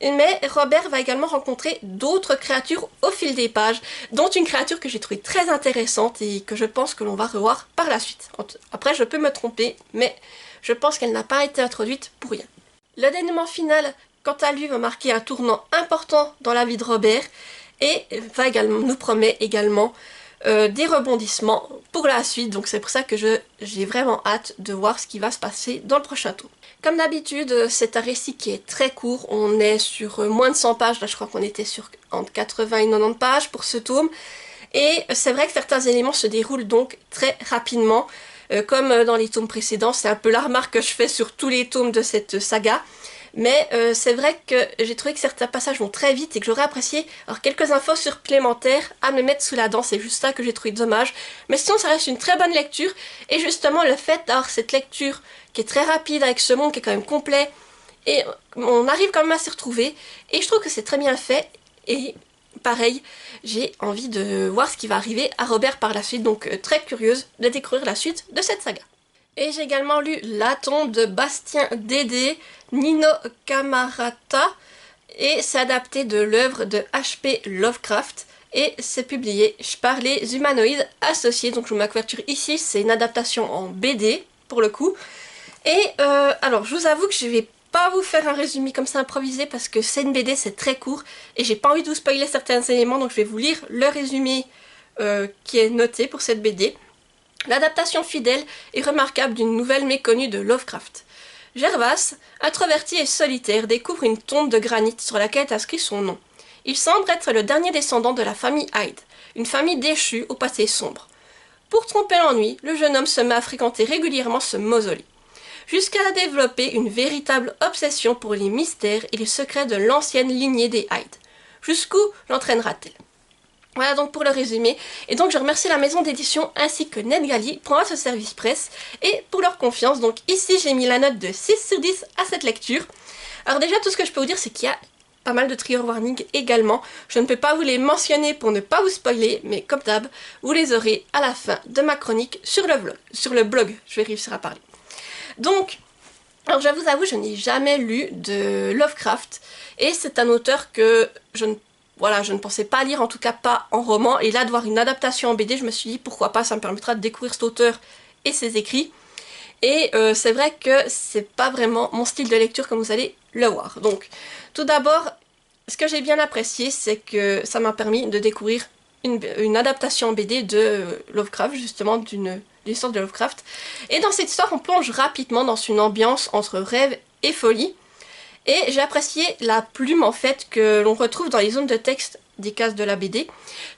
Mais Robert va également rencontrer d'autres créatures au fil des pages, dont une créature que j'ai trouvée très intéressante et que je pense que l'on va revoir par la suite. Après, je peux me tromper, mais je pense qu'elle n'a pas été introduite pour rien. Le dénouement final, quant à lui, va marquer un tournant important dans la vie de Robert et nous promet également des rebondissements pour la suite. Donc c'est pour ça que j'ai vraiment hâte de voir ce qui va se passer dans le prochain tour. Comme d'habitude, c'est un récit qui est très court, on est sur moins de 100 pages, là je crois qu'on était sur entre 80 et 90 pages pour ce tome, et c'est vrai que certains éléments se déroulent donc très rapidement, comme dans les tomes précédents. C'est un peu la remarque que je fais sur tous les tomes de cette saga, mais c'est vrai que j'ai trouvé que certains passages vont très vite et que j'aurais apprécié avoir quelques infos supplémentaires à me mettre sous la dent. C'est juste ça que j'ai trouvé dommage, mais sinon ça reste une très bonne lecture, et justement le fait d'avoir cette lecture qui est très rapide avec ce monde qui est quand même complet, et on arrive quand même à s'y retrouver, et je trouve que c'est très bien fait, et pareil, j'ai envie de voir ce qui va arriver à Robert par la suite, donc très curieuse de découvrir la suite de cette saga. Et j'ai également lu La tombe de Bastien Dédé, Nino Camarata, et c'est adapté de l'œuvre de H.P. Lovecraft, et c'est publié par les Humanoïdes Associés. Donc je vous mets ma couverture ici, c'est une adaptation en BD pour le coup. Et alors je vous avoue que je vais pas vous faire un résumé comme ça improvisé parce que c'est une BD, c'est très court et j'ai pas envie de vous spoiler certains éléments, donc je vais vous lire le résumé qui est noté pour cette BD. L'adaptation fidèle et remarquable d'une nouvelle méconnue de Lovecraft. Gervas, introverti et solitaire, découvre une tombe de granit sur laquelle est inscrit son nom. Il semble être le dernier descendant de la famille Hyde, une famille déchue au passé sombre. Pour tromper l'ennui, le jeune homme se met à fréquenter régulièrement ce mausolée, jusqu'à développer une véritable obsession pour les mystères et les secrets de l'ancienne lignée des Hyde. Jusqu'où l'entraînera-t-elle? Voilà donc pour le résumé, et donc je remercie la maison d'édition ainsi que NetGalley pour ce service presse et pour leur confiance. Donc ici j'ai mis la note de 6 sur 10 à cette lecture. Alors déjà tout ce que je peux vous dire c'est qu'il y a pas mal de trigger warnings également. Je ne peux pas vous les mentionner pour ne pas vous spoiler, mais comme d'hab, vous les aurez à la fin de ma chronique sur le blog, je vais réussir à parler. Donc, alors je vous avoue, je n'ai jamais lu de Lovecraft, et c'est un auteur que je ne pensais pas lire, en tout cas pas en roman, et là de voir une adaptation en BD, je me suis dit pourquoi pas, ça me permettra de découvrir cet auteur et ses écrits. Et c'est vrai que c'est pas vraiment mon style de lecture comme vous allez le voir. Donc tout d'abord, ce que j'ai bien apprécié, c'est que ça m'a permis de découvrir une adaptation en BD de Lovecraft, justement d'une histoire de Lovecraft. Et dans cette histoire, on plonge rapidement dans une ambiance entre rêve et folie. Et j'ai apprécié la plume en fait que l'on retrouve dans les zones de texte des cases de la BD.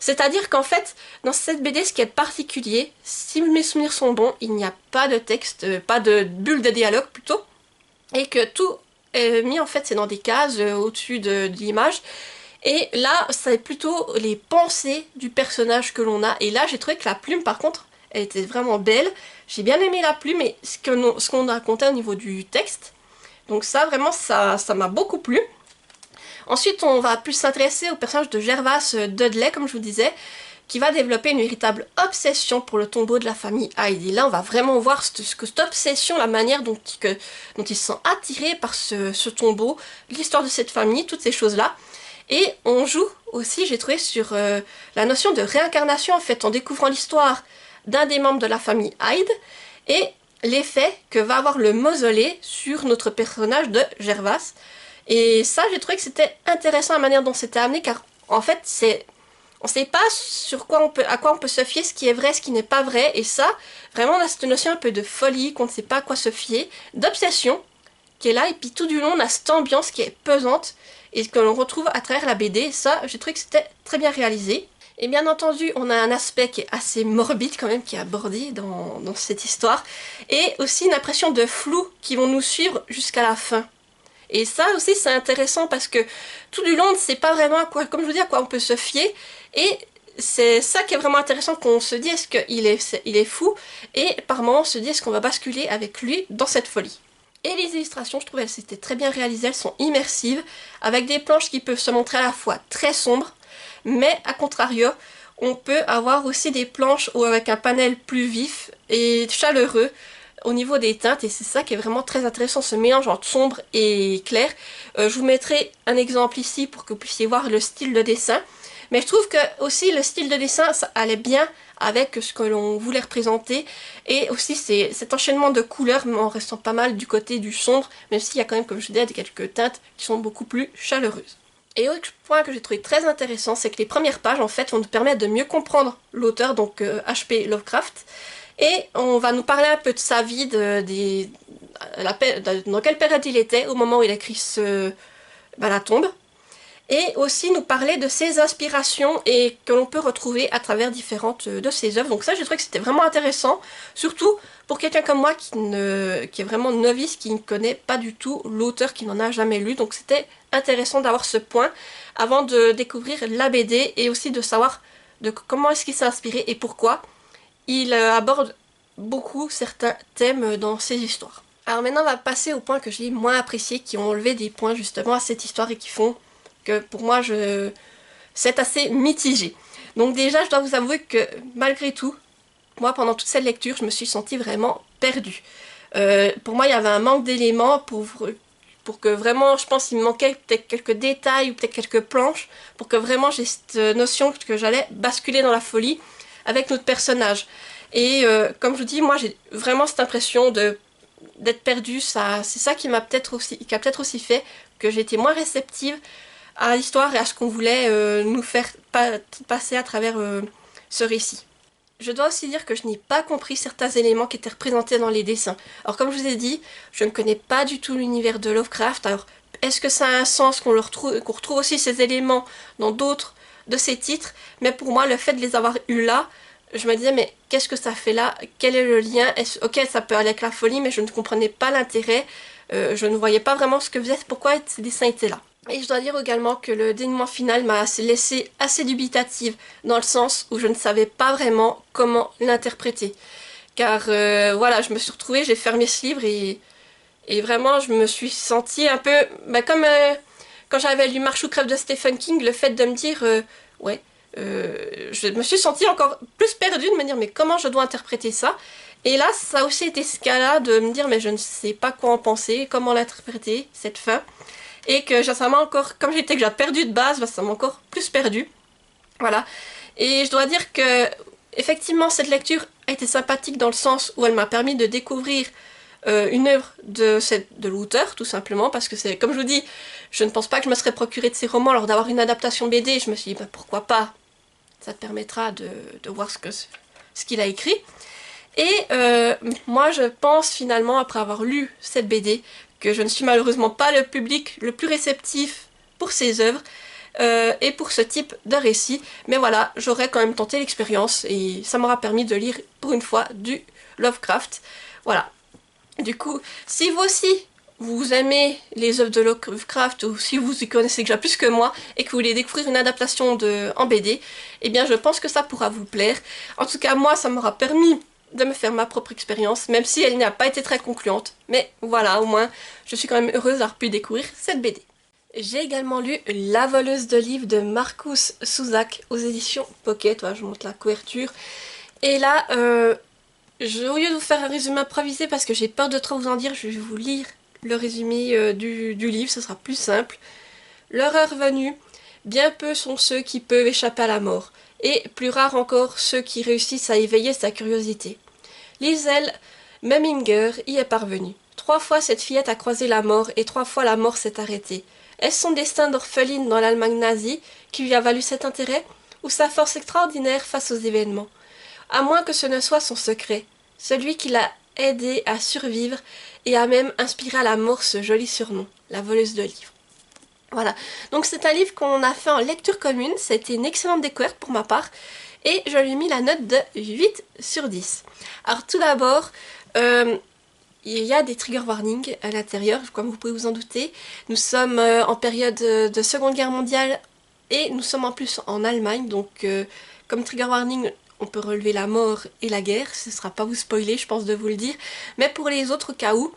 C'est-à-dire qu'en fait, dans cette BD, ce qui est particulier, si mes souvenirs sont bons, il n'y a pas de texte, pas de bulle de dialogue plutôt, et que tout est mis en fait, c'est dans des cases au-dessus de l'image. Et là, c'est plutôt les pensées du personnage que l'on a. Et là, j'ai trouvé que la plume, par contre, elle était vraiment belle. J'ai bien aimé la plume et ce qu'on a raconté au niveau du texte. Donc ça, vraiment, ça m'a beaucoup plu. Ensuite, on va plus s'intéresser au personnage de Gervas Dudley, comme je vous disais, qui va développer une véritable obsession pour le tombeau de la famille Hyde. Et là, on va vraiment voir cette obsession, la manière dont il se sent attiré par ce tombeau, l'histoire de cette famille, toutes ces choses-là. Et on joue aussi, j'ai trouvé, sur la notion de réincarnation, en fait, en découvrant l'histoire d'un des membres de la famille Hyde et l'effet que va avoir le mausolée sur notre personnage de Gervas. Et ça, j'ai trouvé que c'était intéressant la manière dont c'était amené, car en fait, on ne sait pas à quoi on peut se fier, ce qui est vrai, ce qui n'est pas vrai, et ça, vraiment, on a cette notion un peu de folie, qu'on ne sait pas à quoi se fier, d'obsession, qui est là, et puis tout du long, on a cette ambiance qui est pesante, et que l'on retrouve à travers la BD, et ça, j'ai trouvé que c'était très bien réalisé. Et bien entendu, on a un aspect qui est assez morbide quand même, qui est abordé dans cette histoire, et aussi une impression de flou qui vont nous suivre jusqu'à la fin. Et ça aussi c'est intéressant parce que tout du long on ne sait pas vraiment à quoi, comme je vous dis, à quoi on peut se fier, et c'est ça qui est vraiment intéressant, qu'on se dit est-ce qu'il est fou, et par moments on se dit est-ce qu'on va basculer avec lui dans cette folie. Et les illustrations, je trouve elles étaient très bien réalisées, elles sont immersives, avec des planches qui peuvent se montrer à la fois très sombres, mais à contrario, on peut avoir aussi des planches avec un panel plus vif et chaleureux au niveau des teintes, et c'est ça qui est vraiment très intéressant, ce mélange entre sombre et clair. Je vous mettrai un exemple ici pour que vous puissiez voir le style de dessin, mais je trouve que aussi le style de dessin, ça allait bien avec ce que l'on voulait représenter, et aussi cet enchaînement de couleurs, mais en restant pas mal du côté du sombre, même s'il y a quand même, comme je disais, quelques teintes qui sont beaucoup plus chaleureuses. Et autre point que j'ai trouvé très intéressant, c'est que les premières pages, en fait, vont nous permettre de mieux comprendre l'auteur, donc H.P. Lovecraft, et on va nous parler un peu de sa vie, dans quelle période il était au moment où il a écrit la tombe, et aussi nous parler de ses inspirations et que l'on peut retrouver à travers différentes de ses œuvres. Donc ça, j'ai trouvé que c'était vraiment intéressant, surtout pour quelqu'un comme moi qui est vraiment novice, qui ne connaît pas du tout l'auteur, qui n'en a jamais lu. Donc c'était intéressant d'avoir ce point avant de découvrir la BD, et aussi de savoir comment est-ce qu'il s'est inspiré et pourquoi il aborde beaucoup certains thèmes dans ses histoires. Alors maintenant, on va passer aux points que j'ai moins appréciés, qui ont enlevé des points justement à cette histoire et qui font que pour moi, c'est assez mitigé. Donc déjà, je dois vous avouer que malgré tout, moi, pendant toute cette lecture, je me suis sentie vraiment perdue. Pour moi, il y avait un manque d'éléments pour que vraiment, je pense qu'il me manquait peut-être quelques détails ou peut-être quelques planches pour que vraiment j'ai cette notion que j'allais basculer dans la folie avec notre personnage. Et comme je vous dis, moi j'ai vraiment cette impression d'être perdue. C'est ça qui a peut-être aussi fait que j'ai été moins réceptive à l'histoire et à ce qu'on voulait nous faire passer à travers ce récit. Je dois aussi dire que je n'ai pas compris certains éléments qui étaient représentés dans les dessins. Alors comme je vous ai dit, je ne connais pas du tout l'univers de Lovecraft. Alors est-ce que ça a un sens qu'on retrouve aussi ces éléments dans d'autres de ses titres? Mais pour moi, le fait de les avoir eus là, je me disais mais qu'est-ce que ça fait là? Quel est le lien? Ok, ça peut aller avec la folie, mais je ne comprenais pas l'intérêt. Je ne voyais pas vraiment ce que faisait, pourquoi ces dessins étaient là. Et je dois dire également que le dénouement final m'a laissé assez dubitative, dans le sens où je ne savais pas vraiment comment l'interpréter. Car voilà, je me suis retrouvée, j'ai fermé ce livre et vraiment je me suis sentie un peu comme quand j'avais lu Marche ou crève de Stephen King, le fait de me dire je me suis sentie encore plus perdue, de me dire mais comment je dois interpréter ça. Et là, ça a aussi été ce cas-là de me dire mais je ne sais pas quoi en penser, comment l'interpréter, cette fin. Et que ça m'a encore, comme j'étais déjà perdue de base, ça m'a encore plus perdue. Voilà. Et je dois dire que, effectivement, cette lecture a été sympathique dans le sens où elle m'a permis de découvrir une œuvre de l'auteur, tout simplement, parce que c'est, comme je vous dis, je ne pense pas que je me serais procuré de ces romans lors d'avoir une adaptation BD. Je me suis dit, pourquoi pas? Ça te permettra de voir ce qu'il a écrit. Et moi, je pense finalement, après avoir lu cette BD, que je ne suis malheureusement pas le public le plus réceptif pour ces œuvres et pour ce type de récit. Mais voilà, j'aurais quand même tenté l'expérience et ça m'aura permis de lire pour une fois du Lovecraft. Voilà. Du coup, si vous aussi, vous aimez les œuvres de Lovecraft, ou si vous y connaissez déjà plus que moi et que vous voulez découvrir une adaptation en BD, eh bien je pense que ça pourra vous plaire. En tout cas, moi, ça m'aura permis de me faire ma propre expérience, même si elle n'a pas été très concluante. Mais voilà, au moins, je suis quand même heureuse d'avoir pu découvrir cette BD. J'ai également lu La voleuse de livres de Marcus Zusak aux éditions Pocket. Voilà, je vous montre la couverture. Et là, au lieu de vous faire un résumé improvisé, parce que j'ai peur de trop vous en dire, je vais vous lire le résumé du livre, ce sera plus simple. L'heure est venue. Bien peu sont ceux qui peuvent échapper à la mort. et plus rares encore ceux qui réussissent à éveiller sa curiosité. Liesel Memminger y est parvenue. 3 fois cette fillette a croisé la mort et 3 fois la mort s'est arrêtée. Est-ce son destin d'orpheline dans l'Allemagne nazie qui lui a valu cet intérêt, ou sa force extraordinaire face aux événements? À moins que ce ne soit son secret, celui qui l'a aidé à survivre et a même inspiré à la mort ce joli surnom, la voleuse de livres. Voilà, donc c'est un livre qu'on a fait en lecture commune, ça a été une excellente découverte pour ma part, et je lui ai mis la note de 8 sur 10. Alors tout d'abord, il y a des trigger warnings à l'intérieur, comme vous pouvez vous en douter. Nous sommes en période de Seconde Guerre mondiale, et nous sommes en plus en Allemagne, donc comme trigger warning, on peut relever la mort et la guerre, ce ne sera pas vous spoiler, je pense de vous le dire, mais pour les autres cas où,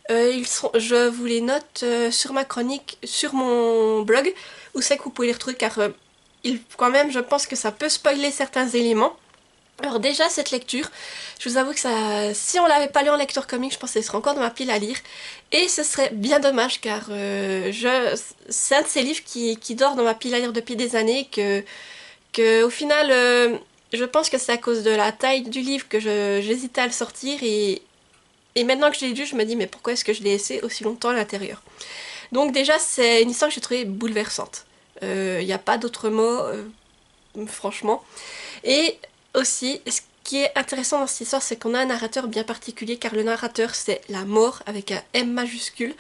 je vous les note sur ma chronique, sur mon blog, où c'est que vous pouvez les retrouver, car quand même, je pense que ça peut spoiler certains éléments. Alors déjà, cette lecture, je vous avoue que ça, si on l'avait pas lu en lecture comique, je pense qu'elle serait encore dans ma pile à lire. Et ce serait bien dommage, car c'est un de ces livres qui dort dans ma pile à lire depuis des années, au final, je pense que c'est à cause de la taille du livre que j'hésitais à le sortir, et maintenant que je l'ai lu, je me dis mais pourquoi est-ce que je l'ai laissé aussi longtemps à l'intérieur? Donc déjà, c'est une histoire que j'ai trouvée bouleversante. Il n'y a pas d'autre mot, franchement. Et aussi, ce qui est intéressant dans cette histoire, c'est qu'on a un narrateur bien particulier, car le narrateur, c'est la mort, avec un M majuscule.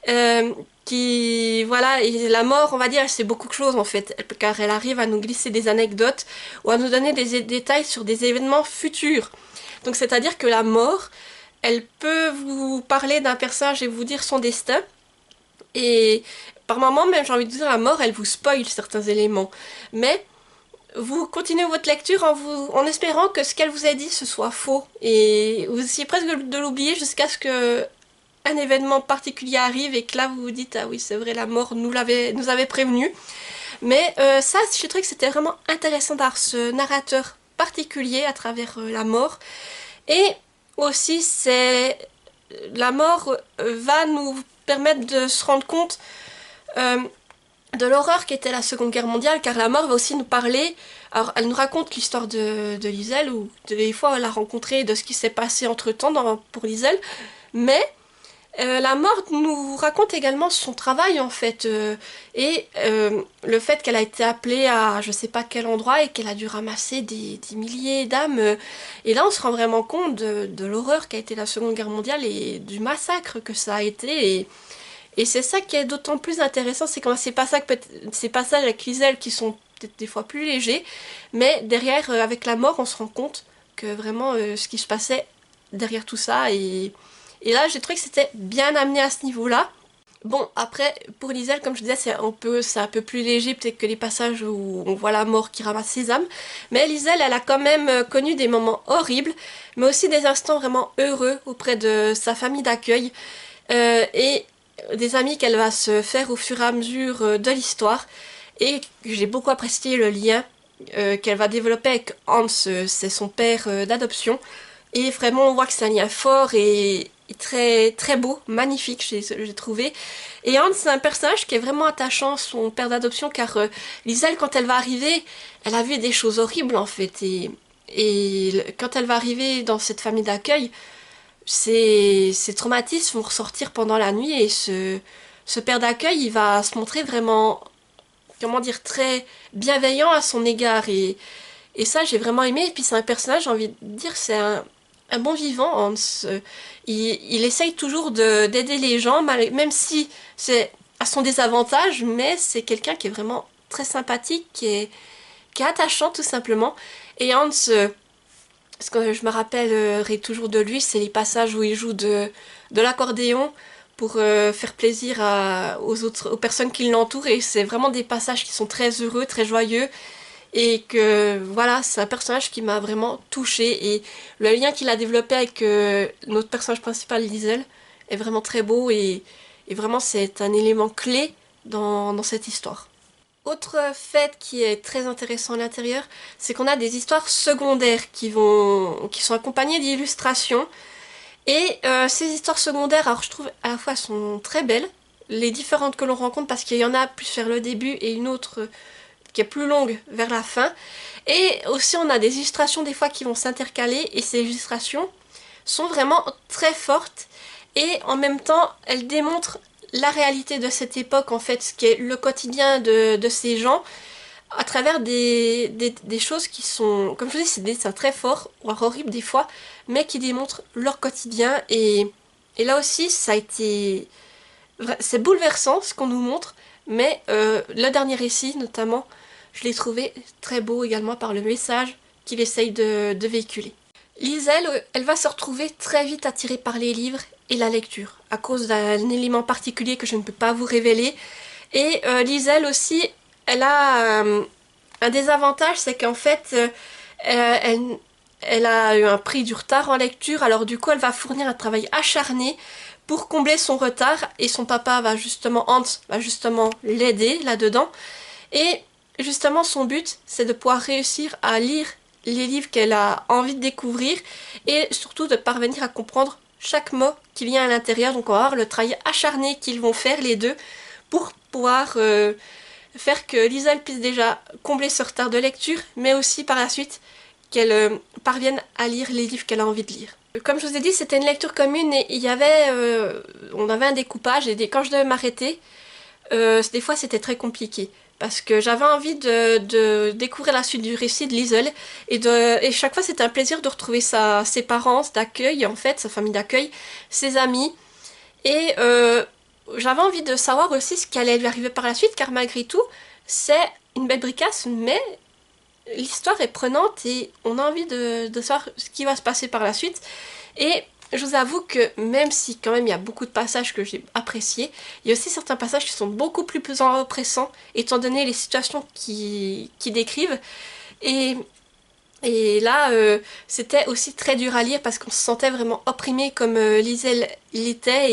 Voilà, et la mort, on va dire, c'est beaucoup de choses en fait, car elle arrive à nous glisser des anecdotes ou à nous donner des détails sur des événements futurs. Donc c'est-à-dire que la mort, elle peut vous parler d'un personnage et vous dire son destin, et par moments même, j'ai envie de dire, la mort, elle vous spoil certains éléments. Mais vous continuez votre lecture en espérant que ce qu'elle vous a dit ce soit faux, et vous essayez presque de l'oublier jusqu'à ce que un événement particulier arrive et que là vous vous dites ah oui c'est vrai, la mort nous avait prévenu. Mais ça, je trouvais que c'était vraiment intéressant d'avoir ce narrateur particulier à travers la mort. Et aussi la mort va nous permettre de se rendre compte de l'horreur qu'était la Seconde Guerre mondiale, car la mort va aussi nous parler. Alors, elle nous raconte l'histoire de Liesel, ou des fois elle l'a rencontré, de ce qui s'est passé entre-temps pour Liesel, mais la mort nous raconte également son travail en fait, et le fait qu'elle a été appelée à je sais pas quel endroit et qu'elle a dû ramasser des milliers d'âmes. Et là on se rend vraiment compte de l'horreur qu'a été la Seconde Guerre mondiale et du massacre que ça a été. Et c'est ça qui est d'autant plus intéressant, c'est quand ces passages avec Liesel qui sont peut-être des fois plus légers, mais derrière, avec la mort, on se rend compte que vraiment ce qui se passait derrière tout ça. Et là, j'ai trouvé que c'était bien amené à ce niveau-là. Bon, après, pour Liesel, comme je disais, c'est un peu plus léger peut-être que les passages où on voit la mort qui ramasse ses âmes. Mais Liesel, elle a quand même connu des moments horribles, mais aussi des instants vraiment heureux auprès de sa famille d'accueil. Et des amis qu'elle va se faire au fur et à mesure de l'histoire, et j'ai beaucoup apprécié le lien qu'elle va développer avec Hans, c'est son père d'adoption, et vraiment on voit que c'est un lien fort et très très beau, magnifique, j'ai trouvé. Et Hans, c'est un personnage qui est vraiment attachant, son père d'adoption, car Liesel, quand elle va arriver, elle a vu des choses horribles en fait, et quand elle va arriver dans cette famille d'accueil, ces traumatismes vont ressortir pendant la nuit, et ce père d'accueil, il va se montrer vraiment, comment dire, très bienveillant à son égard, et ça j'ai vraiment aimé. Et puis c'est un personnage, j'ai envie de dire, c'est un bon vivant, Hans. Il essaye toujours d'aider les gens, même si c'est à son désavantage, mais c'est quelqu'un qui est vraiment très sympathique, qui est attachant tout simplement. Et Hans, ce que je me rappellerai toujours de lui, c'est les passages où il joue de l'accordéon pour faire plaisir aux personnes qui l'entourent, et c'est vraiment des passages qui sont très heureux, très joyeux, et que voilà, c'est un personnage qui m'a vraiment touchée, et le lien qu'il a développé avec notre personnage principal, Liesel, est vraiment très beau, et vraiment c'est un élément clé dans cette histoire. Autre fait qui est très intéressant à l'intérieur, c'est qu'on a des histoires secondaires qui sont accompagnées d'illustrations. Et ces histoires secondaires, alors je trouve à la fois elles sont très belles, les différentes que l'on rencontre, parce qu'il y en a plus vers le début et une autre qui est plus longue vers la fin. Et aussi on a des illustrations des fois qui vont s'intercaler et ces illustrations sont vraiment très fortes et en même temps elles démontrent la réalité de cette époque en fait, ce qui est le quotidien de ces gens à travers des choses qui sont, comme je vous dis, c'est des dessins très forts, voire horribles des fois, mais qui démontrent leur quotidien et là aussi ça a été... C'est bouleversant ce qu'on nous montre, mais le dernier récit notamment, je l'ai trouvé très beau également par le message qu'il essaye de véhiculer. Liesel, elle va se retrouver très vite attirée par les livres et la lecture, à cause d'un élément particulier que je ne peux pas vous révéler. Et Liesel aussi, elle a un désavantage, c'est qu'en fait, elle a eu un prix du retard en lecture, alors du coup elle va fournir un travail acharné pour combler son retard, et son papa va justement, Hans, va justement l'aider là-dedans. Et justement son but, c'est de pouvoir réussir à lire les livres qu'elle a envie de découvrir, et surtout de parvenir à comprendre chaque mot qu'il y a à l'intérieur. Donc on va voir le travail acharné qu'ils vont faire les deux pour pouvoir faire que Liesel puisse déjà combler ce retard de lecture, mais aussi par la suite qu'elle parvienne à lire les livres qu'elle a envie de lire. Comme je vous ai dit, c'était une lecture commune et il y avait, on avait un découpage et quand je devais m'arrêter, des fois c'était très compliqué. Parce que j'avais envie de découvrir la suite du récit de Liesel et chaque fois c'était un plaisir de retrouver ses parents d'accueil, en fait, sa famille d'accueil, ses amis. Et j'avais envie de savoir aussi ce qui allait lui arriver par la suite, car malgré tout, c'est une belle bricasse, mais l'histoire est prenante et on a envie de savoir ce qui va se passer par la suite. Et je vous avoue que même si quand même il y a beaucoup de passages que j'ai appréciés, il y a aussi certains passages qui sont beaucoup plus oppressants, étant donné les situations qui décrivent. Et là, c'était aussi très dur à lire parce qu'on se sentait vraiment opprimé comme Liesel l'était.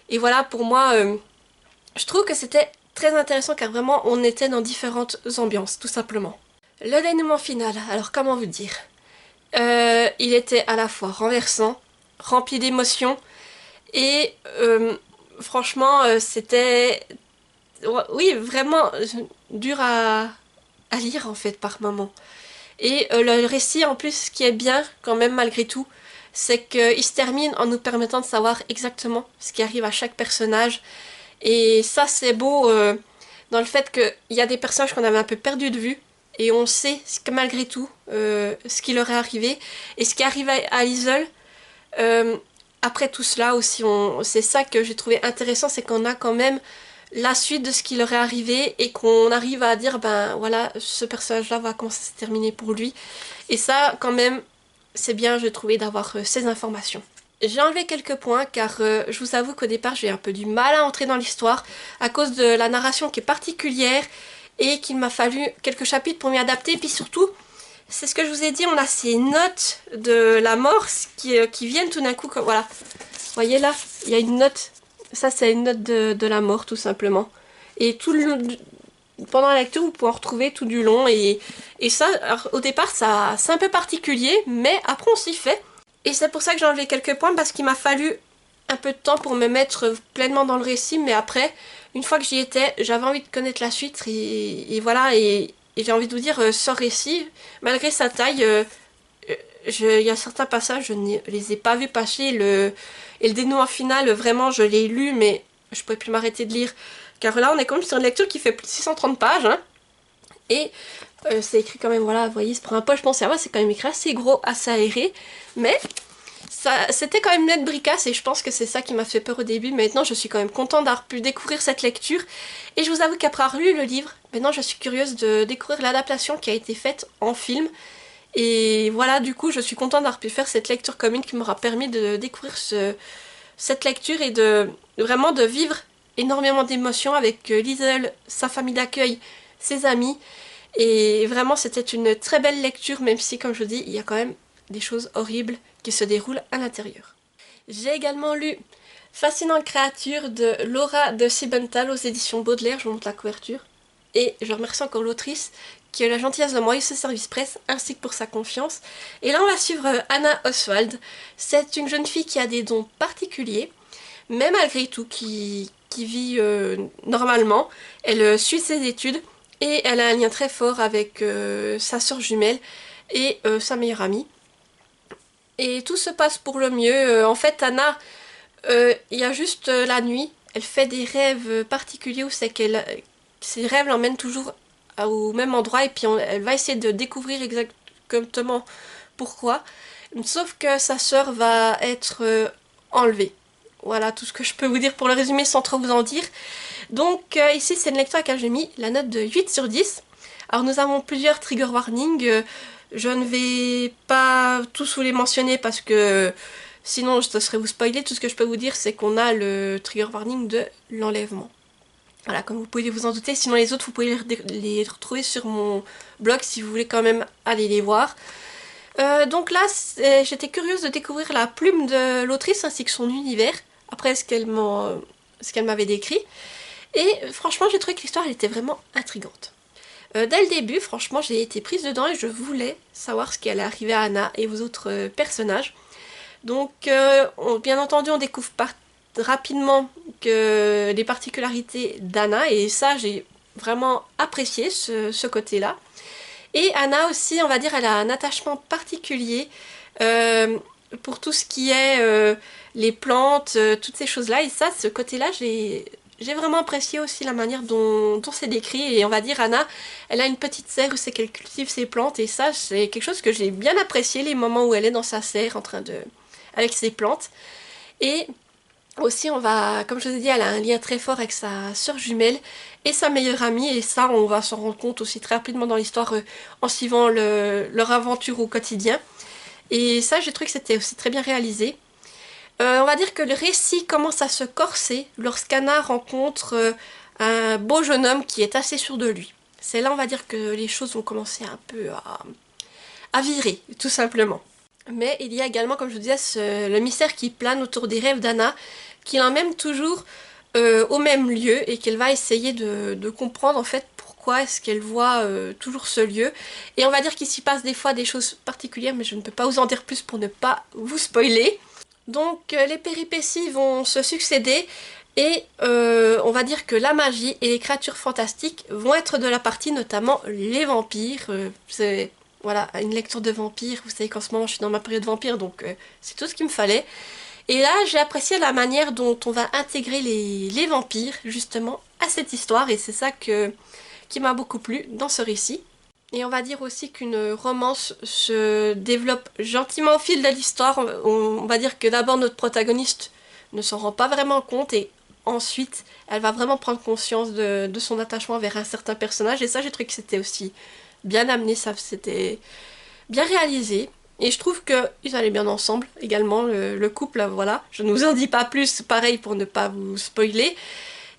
Et voilà, pour moi, je trouve que c'était très intéressant car vraiment on était dans différentes ambiances, tout simplement. Le dénouement final, alors comment vous dire, il était à la fois renversant, rempli d'émotions, et franchement c'était, oui, vraiment dur à lire en fait par moments. Et le récit en plus, ce qui est bien quand même malgré tout, c'est qu'il se termine en nous permettant de savoir exactement ce qui arrive à chaque personnage. Et ça c'est beau dans le fait qu'il y a des personnages qu'on avait un peu perdus de vue, et on sait que malgré tout ce qui leur est arrivé et ce qui arrive à Liesel. Après tout cela aussi, c'est ça que j'ai trouvé intéressant, c'est qu'on a quand même la suite de ce qui leur est arrivé et qu'on arrive à dire ben voilà, ce personnage là va commencer à se terminer pour lui. Et ça quand même c'est bien, j'ai trouvé, d'avoir ces informations. J'ai enlevé quelques points car je vous avoue qu'au départ j'ai un peu du mal à entrer dans l'histoire à cause de la narration qui est particulière et qu'il m'a fallu quelques chapitres pour m'y adapter. Puis surtout, c'est ce que je vous ai dit, on a ces notes de la mort qui viennent tout d'un coup. Voilà, vous voyez là, il y a une note. Ça c'est une note de la mort tout simplement. Et pendant la lecture vous pouvez en retrouver tout du long. Et ça, alors, au départ c'est un peu particulier, mais après on s'y fait. Et c'est pour ça que j'ai enlevé quelques points, parce qu'il m'a fallu un peu de temps pour me mettre pleinement dans le récit. Mais après, une fois que j'y étais, j'avais envie de connaître la suite. Et voilà, et j'ai envie de vous dire, ce récit, malgré sa taille, il y a certains passages, je ne les ai pas vus passer. Et le dénouement final, vraiment, je l'ai lu, mais je ne pouvais plus m'arrêter de lire. Car là, on est quand même sur une lecture qui fait plus de 630 pages. Hein, et c'est écrit quand même, voilà, vous voyez, c'est pour un poche mon cerveau, c'est quand même écrit assez gros, assez aéré. Mais c'était quand même une nette bricasse et je pense que c'est ça qui m'a fait peur au début. Mais maintenant, je suis quand même contente d'avoir pu découvrir cette lecture. Et je vous avoue qu'après avoir lu le livre, maintenant je suis curieuse de découvrir l'adaptation qui a été faite en film. Et voilà, du coup, je suis contente d'avoir pu faire cette lecture commune qui m'aura permis de découvrir cette lecture et vraiment de vivre énormément d'émotions avec Liesel, sa famille d'accueil, ses amis. Et vraiment, c'était une très belle lecture, même si, comme je vous dis, il y a quand même des choses horribles qui se déroulent à l'intérieur. J'ai également lu Fascinante créature de Laura de Siebenthal aux éditions Baudelaire, je vous montre la couverture. Et je remercie encore l'autrice qui a eu la gentillesse de m'envoyer ce service presse, ainsi que pour sa confiance. Et là on va suivre Anna Oswald. C'est une jeune fille qui a des dons particuliers, mais malgré tout qui vit normalement. Elle suit ses études Et elle a un lien très fort avec sa sœur jumelle et sa meilleure amie. Et tout se passe pour le mieux. En fait, Anna, il y a juste la nuit, elle fait des rêves particuliers où c'est qu'elle... Ses rêves l'emmènent toujours au même endroit et puis elle va essayer de découvrir exactement pourquoi. Sauf que sa sœur va être enlevée. Voilà tout ce que je peux vous dire pour le résumé sans trop vous en dire. Donc ici c'est une lecture à laquelle j'ai mis la note de 8 sur 10. Alors nous avons plusieurs trigger warnings. Je ne vais pas tous vous les mentionner parce que sinon ce serait vous spoiler. Tout ce que je peux vous dire c'est qu'on a le trigger warning de l'enlèvement. Voilà, comme vous pouvez vous en douter. Sinon les autres vous pouvez les retrouver sur mon blog si vous voulez quand même aller les voir. Donc là j'étais curieuse de découvrir la plume de l'autrice ainsi que son univers après ce qu'elle m'avait décrit. Et franchement j'ai trouvé que l'histoire elle était vraiment intrigante. Dès le début, franchement, j'ai été prise dedans et je voulais savoir ce qui allait arriver à Anna et aux autres personnages. Donc, bien entendu, on découvre rapidement que les particularités d'Anna et ça, j'ai vraiment apprécié ce côté-là. Et Anna aussi, on va dire, elle a un attachement particulier pour tout ce qui est les plantes, toutes ces choses-là. Et ça, ce côté-là, j'ai vraiment apprécié aussi la manière dont c'est décrit. Et on va dire, Anna, elle a une petite serre où c'est qu'elle cultive ses plantes. Et ça, c'est quelque chose que j'ai bien apprécié, les moments où elle est dans sa serre en train de... avec ses plantes. Et aussi, comme je vous ai dit, elle a un lien très fort avec sa sœur jumelle et sa meilleure amie. Et ça, on va s'en rendre compte aussi très rapidement dans l'histoire en suivant leur aventure au quotidien. Et ça, j'ai trouvé que c'était aussi très bien réalisé. On va dire que le récit commence à se corser lorsqu'Anna rencontre un beau jeune homme qui est assez sûr de lui. C'est là, on va dire, que les choses vont commencer un peu à virer, tout simplement. Mais il y a également, comme je vous disais, le mystère qui plane autour des rêves d'Anna, qui l'emmène toujours au même lieu et qu'elle va essayer de comprendre en fait pourquoi est-ce qu'elle voit toujours ce lieu. Et on va dire qu'il s'y passe des fois des choses particulières, mais je ne peux pas vous en dire plus pour ne pas vous spoiler. Donc les péripéties vont se succéder et on va dire que la magie et les créatures fantastiques vont être de la partie, notamment les vampires. C'est voilà, une lecture de vampires, vous savez qu'en ce moment je suis dans ma période vampire, donc c'est tout ce qu'il me fallait. Et là j'ai apprécié la manière dont on va intégrer les vampires justement à cette histoire et c'est ça qui m'a beaucoup plu dans ce récit. Et on va dire aussi qu'une romance se développe gentiment au fil de l'histoire. On va dire que d'abord notre protagoniste ne s'en rend pas vraiment compte et ensuite elle va vraiment prendre conscience de son attachement vers un certain personnage. Et ça j'ai trouvé que c'était aussi bien amené, ça c'était bien réalisé. Et je trouve qu'ils allaient bien ensemble également, le couple, voilà. Je ne vous en dis pas plus, pareil pour ne pas vous spoiler.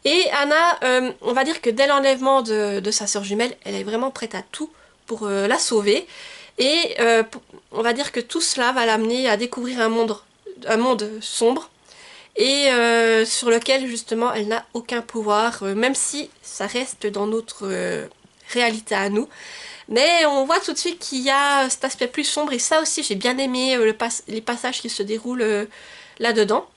Et Anna, on va dire que dès l'enlèvement de sa sœur jumelle, elle est vraiment prête à tout pour la sauver. Et on va dire que tout cela va l'amener à découvrir un monde sombre et sur lequel justement elle n'a aucun pouvoir, même si ça reste dans notre réalité à nous. Mais on voit tout de suite qu'il y a cet aspect plus sombre et ça aussi j'ai bien aimé les passages qui se déroulent là-dedans.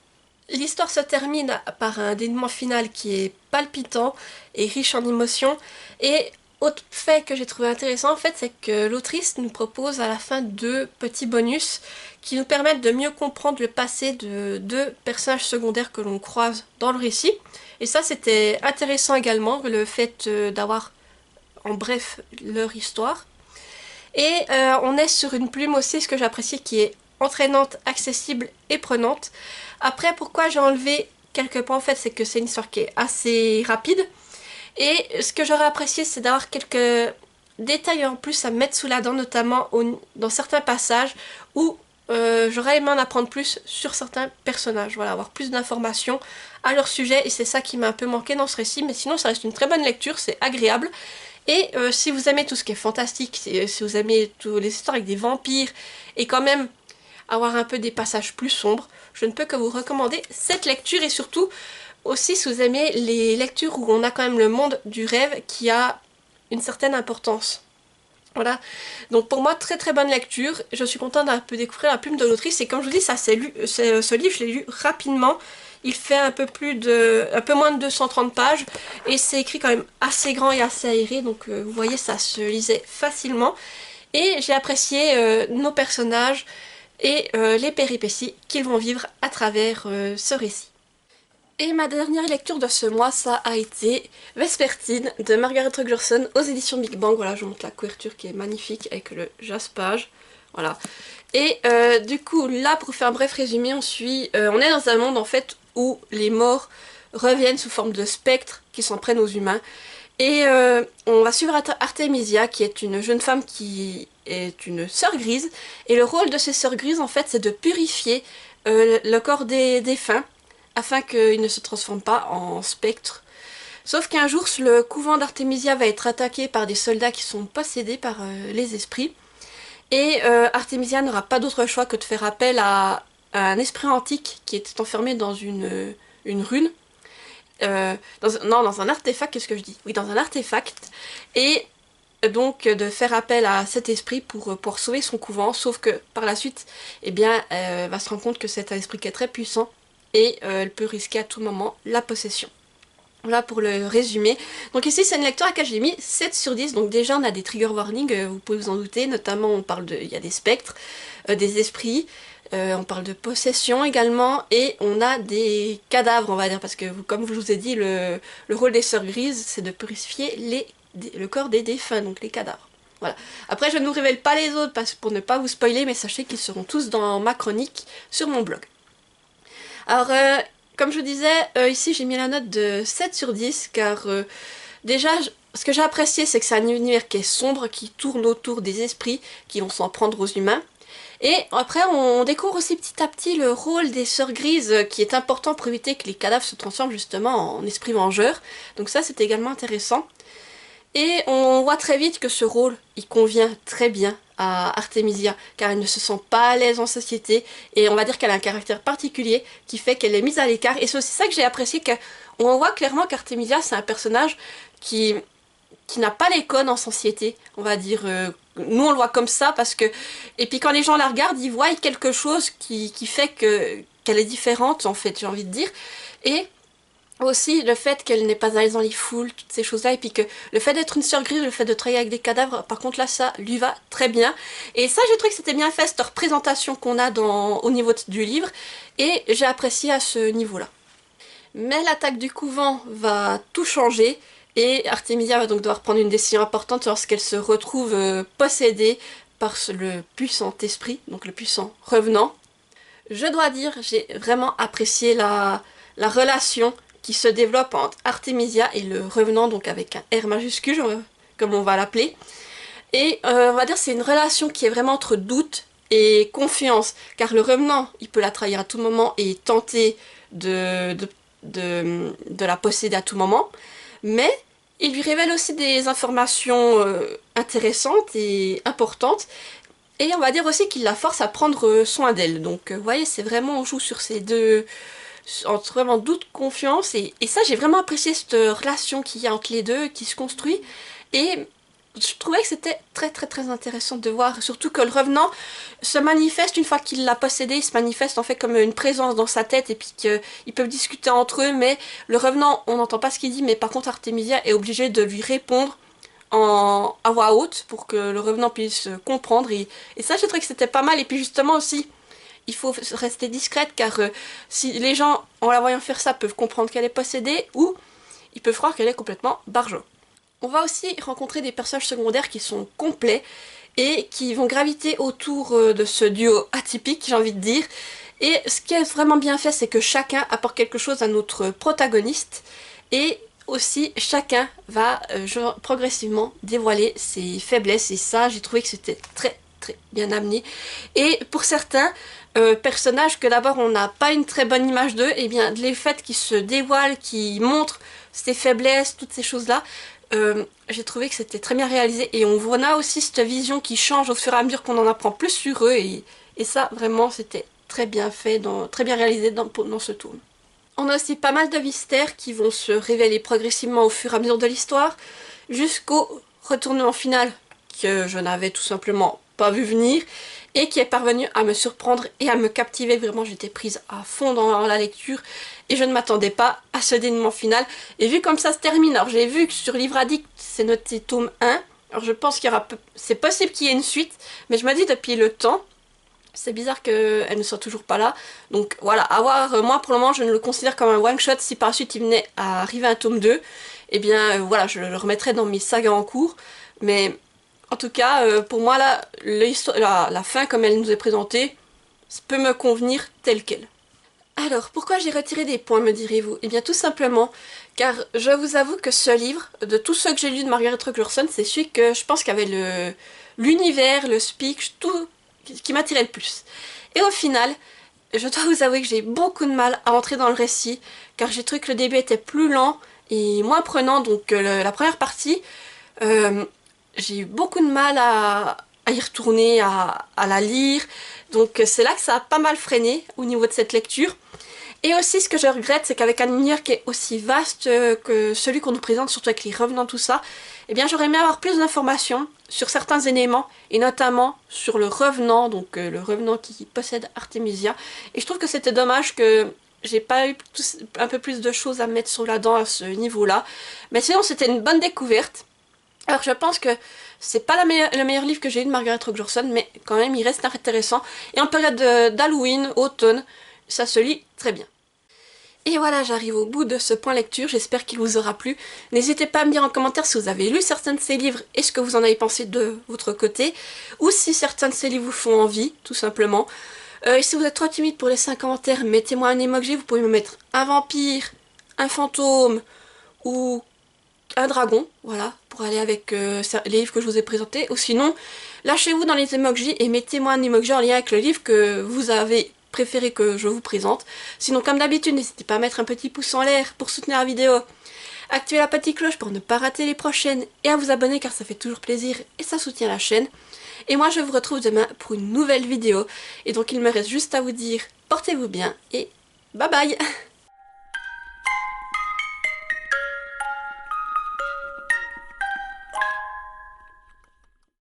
L'histoire se termine par un dénouement final qui est palpitant et riche en émotions. Et autre fait que j'ai trouvé intéressant en fait, c'est que l'autrice nous propose à la fin 2 petits bonus qui nous permettent de mieux comprendre le passé de 2 personnages secondaires que l'on croise dans le récit. Et ça c'était intéressant également, le fait d'avoir en bref leur histoire. Et on est sur une plume aussi, ce que j'apprécie, qui est entraînante, accessible et prenante. Après, pourquoi j'ai enlevé quelques points en fait, c'est que c'est une histoire qui est assez rapide. Et ce que j'aurais apprécié, c'est d'avoir quelques détails en plus à mettre sous la dent, notamment dans certains passages où j'aurais aimé en apprendre plus sur certains personnages. Voilà, avoir plus d'informations à leur sujet et c'est ça qui m'a un peu manqué dans ce récit. Mais sinon, ça reste une très bonne lecture, c'est agréable. Et si vous aimez tout ce qui est fantastique, si vous aimez toutes les histoires avec des vampires et quand même avoir un peu des passages plus sombres, je ne peux que vous recommander cette lecture et surtout aussi si vous aimez les lectures où on a quand même le monde du rêve qui a une certaine importance. Voilà, donc pour moi très très bonne lecture, je suis contente d'un peu découvrir la plume de l'autrice et comme je vous dis, ce livre je l'ai lu rapidement, Il fait un peu moins de 230 pages et c'est écrit quand même assez grand et assez aéré, donc vous voyez, ça se lisait facilement. Et j'ai apprécié nos personnages et les péripéties qu'ils vont vivre à travers ce récit. Et ma dernière lecture de ce mois, ça a été Vespertine de Margaret Rogerson aux éditions Big Bang. Voilà, je vous montre la couverture qui est magnifique avec le jaspage. Voilà. Et du coup, là, pour faire un bref résumé, on est dans un monde en fait où les morts reviennent sous forme de spectres qui s'en prennent aux humains. Et on va suivre Artemisia, qui est une jeune femme qui est une sœur grise. Et le rôle de ces sœurs grises, en fait, c'est de purifier le corps des défunts afin qu'il ne se transforme pas en spectre. Sauf qu'un jour, le couvent d'Artemisia va être attaqué par des soldats qui sont possédés par les esprits. Et Artemisia n'aura pas d'autre choix que de faire appel à un esprit antique qui était enfermé dans une rune. Dans un artefact, qu'est-ce que je dis? Oui, dans un artefact. Et donc de faire appel à cet esprit pour sauver son couvent. Sauf que par la suite, eh bien, elle va se rendre compte que c'est un esprit qui est très puissant. Et elle peut risquer à tout moment la possession. Voilà pour le résumé. Donc ici c'est une lecture à laquelle j'ai mis 7 sur 10. Donc déjà on a des trigger warnings, vous pouvez vous en douter. Notamment il y a des spectres, des esprits, on parle de possession également. Et on a des cadavres on va dire. Parce que comme je vous ai dit, le rôle des sœurs grises c'est de purifier le corps des défunts, donc les cadavres. Voilà. Après je ne vous révèle pas les autres pour ne pas vous spoiler. Mais sachez qu'ils seront tous dans ma chronique sur mon blog. Alors, comme je disais, ici j'ai mis la note de 7 sur 10 car déjà, ce que j'ai apprécié c'est que c'est un univers qui est sombre, qui tourne autour des esprits qui vont s'en prendre aux humains. Et après on découvre aussi petit à petit le rôle des sœurs grises qui est important pour éviter que les cadavres se transforment justement en esprits vengeurs. Donc ça c'est également intéressant. Et on voit très vite que ce rôle, il convient très bien à Artemisia, car elle ne se sent pas à l'aise en société, et on va dire qu'elle a un caractère particulier qui fait qu'elle est mise à l'écart, et c'est aussi ça que j'ai apprécié, qu'on voit clairement qu'Artemisia, c'est un personnage qui n'a pas les codes en société, on va dire, nous on le voit comme ça, parce que, et puis quand les gens la regardent, ils voient quelque chose qui fait qu'elle est différente, en fait, j'ai envie de dire, et aussi le fait qu'elle n'est pas à l'aise dans les foules, toutes ces choses-là, et puis que le fait d'être une sœur grise, le fait de travailler avec des cadavres, par contre là ça lui va très bien. Et ça j'ai trouvé que c'était bien fait, cette représentation qu'on a au niveau du livre, et j'ai apprécié à ce niveau-là. Mais l'attaque du couvent va tout changer, et Artemisia va donc devoir prendre une décision importante lorsqu'elle se retrouve possédée par le puissant esprit, donc le puissant revenant. Je dois dire, j'ai vraiment apprécié la relation qui se développe entre Artemisia et le revenant, donc avec un R majuscule, comme on va l'appeler. Et on va dire c'est une relation qui est vraiment entre doute et confiance, car le revenant, il peut la trahir à tout moment et tenter de la posséder à tout moment, mais il lui révèle aussi des informations intéressantes et importantes, et on va dire aussi qu'il la force à prendre soin d'elle. Donc vous voyez, c'est vraiment, on joue sur ces deux entre vraiment doute, confiance, et ça j'ai vraiment apprécié cette relation qu'il y a entre les deux, qui se construit, et je trouvais que c'était très très très intéressant de voir, surtout que le revenant se manifeste une fois qu'il l'a possédé, il se manifeste en fait comme une présence dans sa tête, et puis qu'ils peuvent discuter entre eux, mais le revenant on n'entend pas ce qu'il dit, mais par contre Artemisia est obligée de lui répondre à voix haute pour que le revenant puisse comprendre, et ça j'ai trouvé que c'était pas mal, et puis justement aussi il faut rester discrète car si les gens, en la voyant faire ça, peuvent comprendre qu'elle est possédée ou ils peuvent croire qu'elle est complètement barjo. On va aussi rencontrer des personnages secondaires qui sont complets et qui vont graviter autour de ce duo atypique, j'ai envie de dire. Et ce qui est vraiment bien fait, c'est que chacun apporte quelque chose à notre protagoniste et aussi chacun va progressivement dévoiler ses faiblesses, et ça j'ai trouvé que c'était très très bien amené. Et pour certains personnages que d'abord on n'a pas une très bonne image d'eux, et bien les faits qui se dévoilent, qui montrent ses faiblesses, toutes ces choses-là, j'ai trouvé que c'était très bien réalisé, et on a aussi cette vision qui change au fur et à mesure qu'on en apprend plus sur eux, et ça vraiment c'était très bien fait, très bien réalisé dans ce tome. On a aussi pas mal de mystères qui vont se révéler progressivement au fur et à mesure de l'histoire, jusqu'au retournement final que je n'avais tout simplement pas vu venir, et qui est parvenu à me surprendre et à me captiver. Vraiment, j'étais prise à fond dans la lecture et je ne m'attendais pas à ce dénouement final. Et vu comme ça se termine, alors j'ai vu que sur Livre Addict c'est noté tome 1, alors je pense qu'il y aura, c'est possible qu'il y ait une suite, mais je me dis depuis le temps, c'est bizarre qu'elle ne soit toujours pas là. Donc voilà, à voir, moi pour le moment je ne le considère comme un one shot. Si par la suite il venait à arriver un tome 2, eh bien voilà, je le remettrai dans mes sagas en cours. Mais en tout cas, pour moi là, la fin comme elle nous est présentée, ça peut me convenir telle quelle. Alors, pourquoi j'ai retiré des points, me direz-vous? Eh bien tout simplement, car je vous avoue que ce livre, de tous ceux que j'ai lus de Margaret Rogerson, c'est celui que je pense qu'il y avait l'univers, le speak, tout qui m'attirait le plus. Et au final, je dois vous avouer que j'ai beaucoup de mal à entrer dans le récit, car j'ai trouvé que le début était plus lent et moins prenant, donc la première partie, j'ai eu beaucoup de mal à y retourner, à la lire, donc c'est là que ça a pas mal freiné au niveau de cette lecture. Et aussi, ce que je regrette, c'est qu'avec un univers qui est aussi vaste que celui qu'on nous présente, surtout avec les revenants, tout ça, eh bien j'aurais aimé avoir plus d'informations sur certains éléments, et notamment sur le revenant, donc le revenant qui possède Artemisia. Et je trouve que c'était dommage que j'ai pas eu un peu plus de choses à mettre sur la dent à ce niveau-là. Mais sinon, c'était une bonne découverte. Alors je pense que c'est pas le meilleur livre que j'ai eu de Margaret Rogerson, mais quand même il reste intéressant. Et en période d'Halloween, automne, ça se lit très bien. Et voilà, j'arrive au bout de ce point lecture, j'espère qu'il vous aura plu. N'hésitez pas à me dire en commentaire si vous avez lu certains de ces livres et ce que vous en avez pensé de votre côté, ou si certains de ces livres vous font envie, tout simplement. Et si vous êtes trop timide pour laisser un commentaire, mettez-moi un emoji, vous pouvez me mettre un vampire, un fantôme, ou un dragon, voilà, pour aller avec les livres que je vous ai présentés. Ou sinon, lâchez-vous dans les emojis et mettez-moi un emoji en lien avec le livre que vous avez préféré que je vous présente. Sinon, comme d'habitude, n'hésitez pas à mettre un petit pouce en l'air pour soutenir la vidéo. Activez la petite cloche pour ne pas rater les prochaines et à vous abonner car ça fait toujours plaisir et ça soutient la chaîne. Et moi, je vous retrouve demain pour une nouvelle vidéo. Et donc, il me reste juste à vous dire, portez-vous bien et bye bye.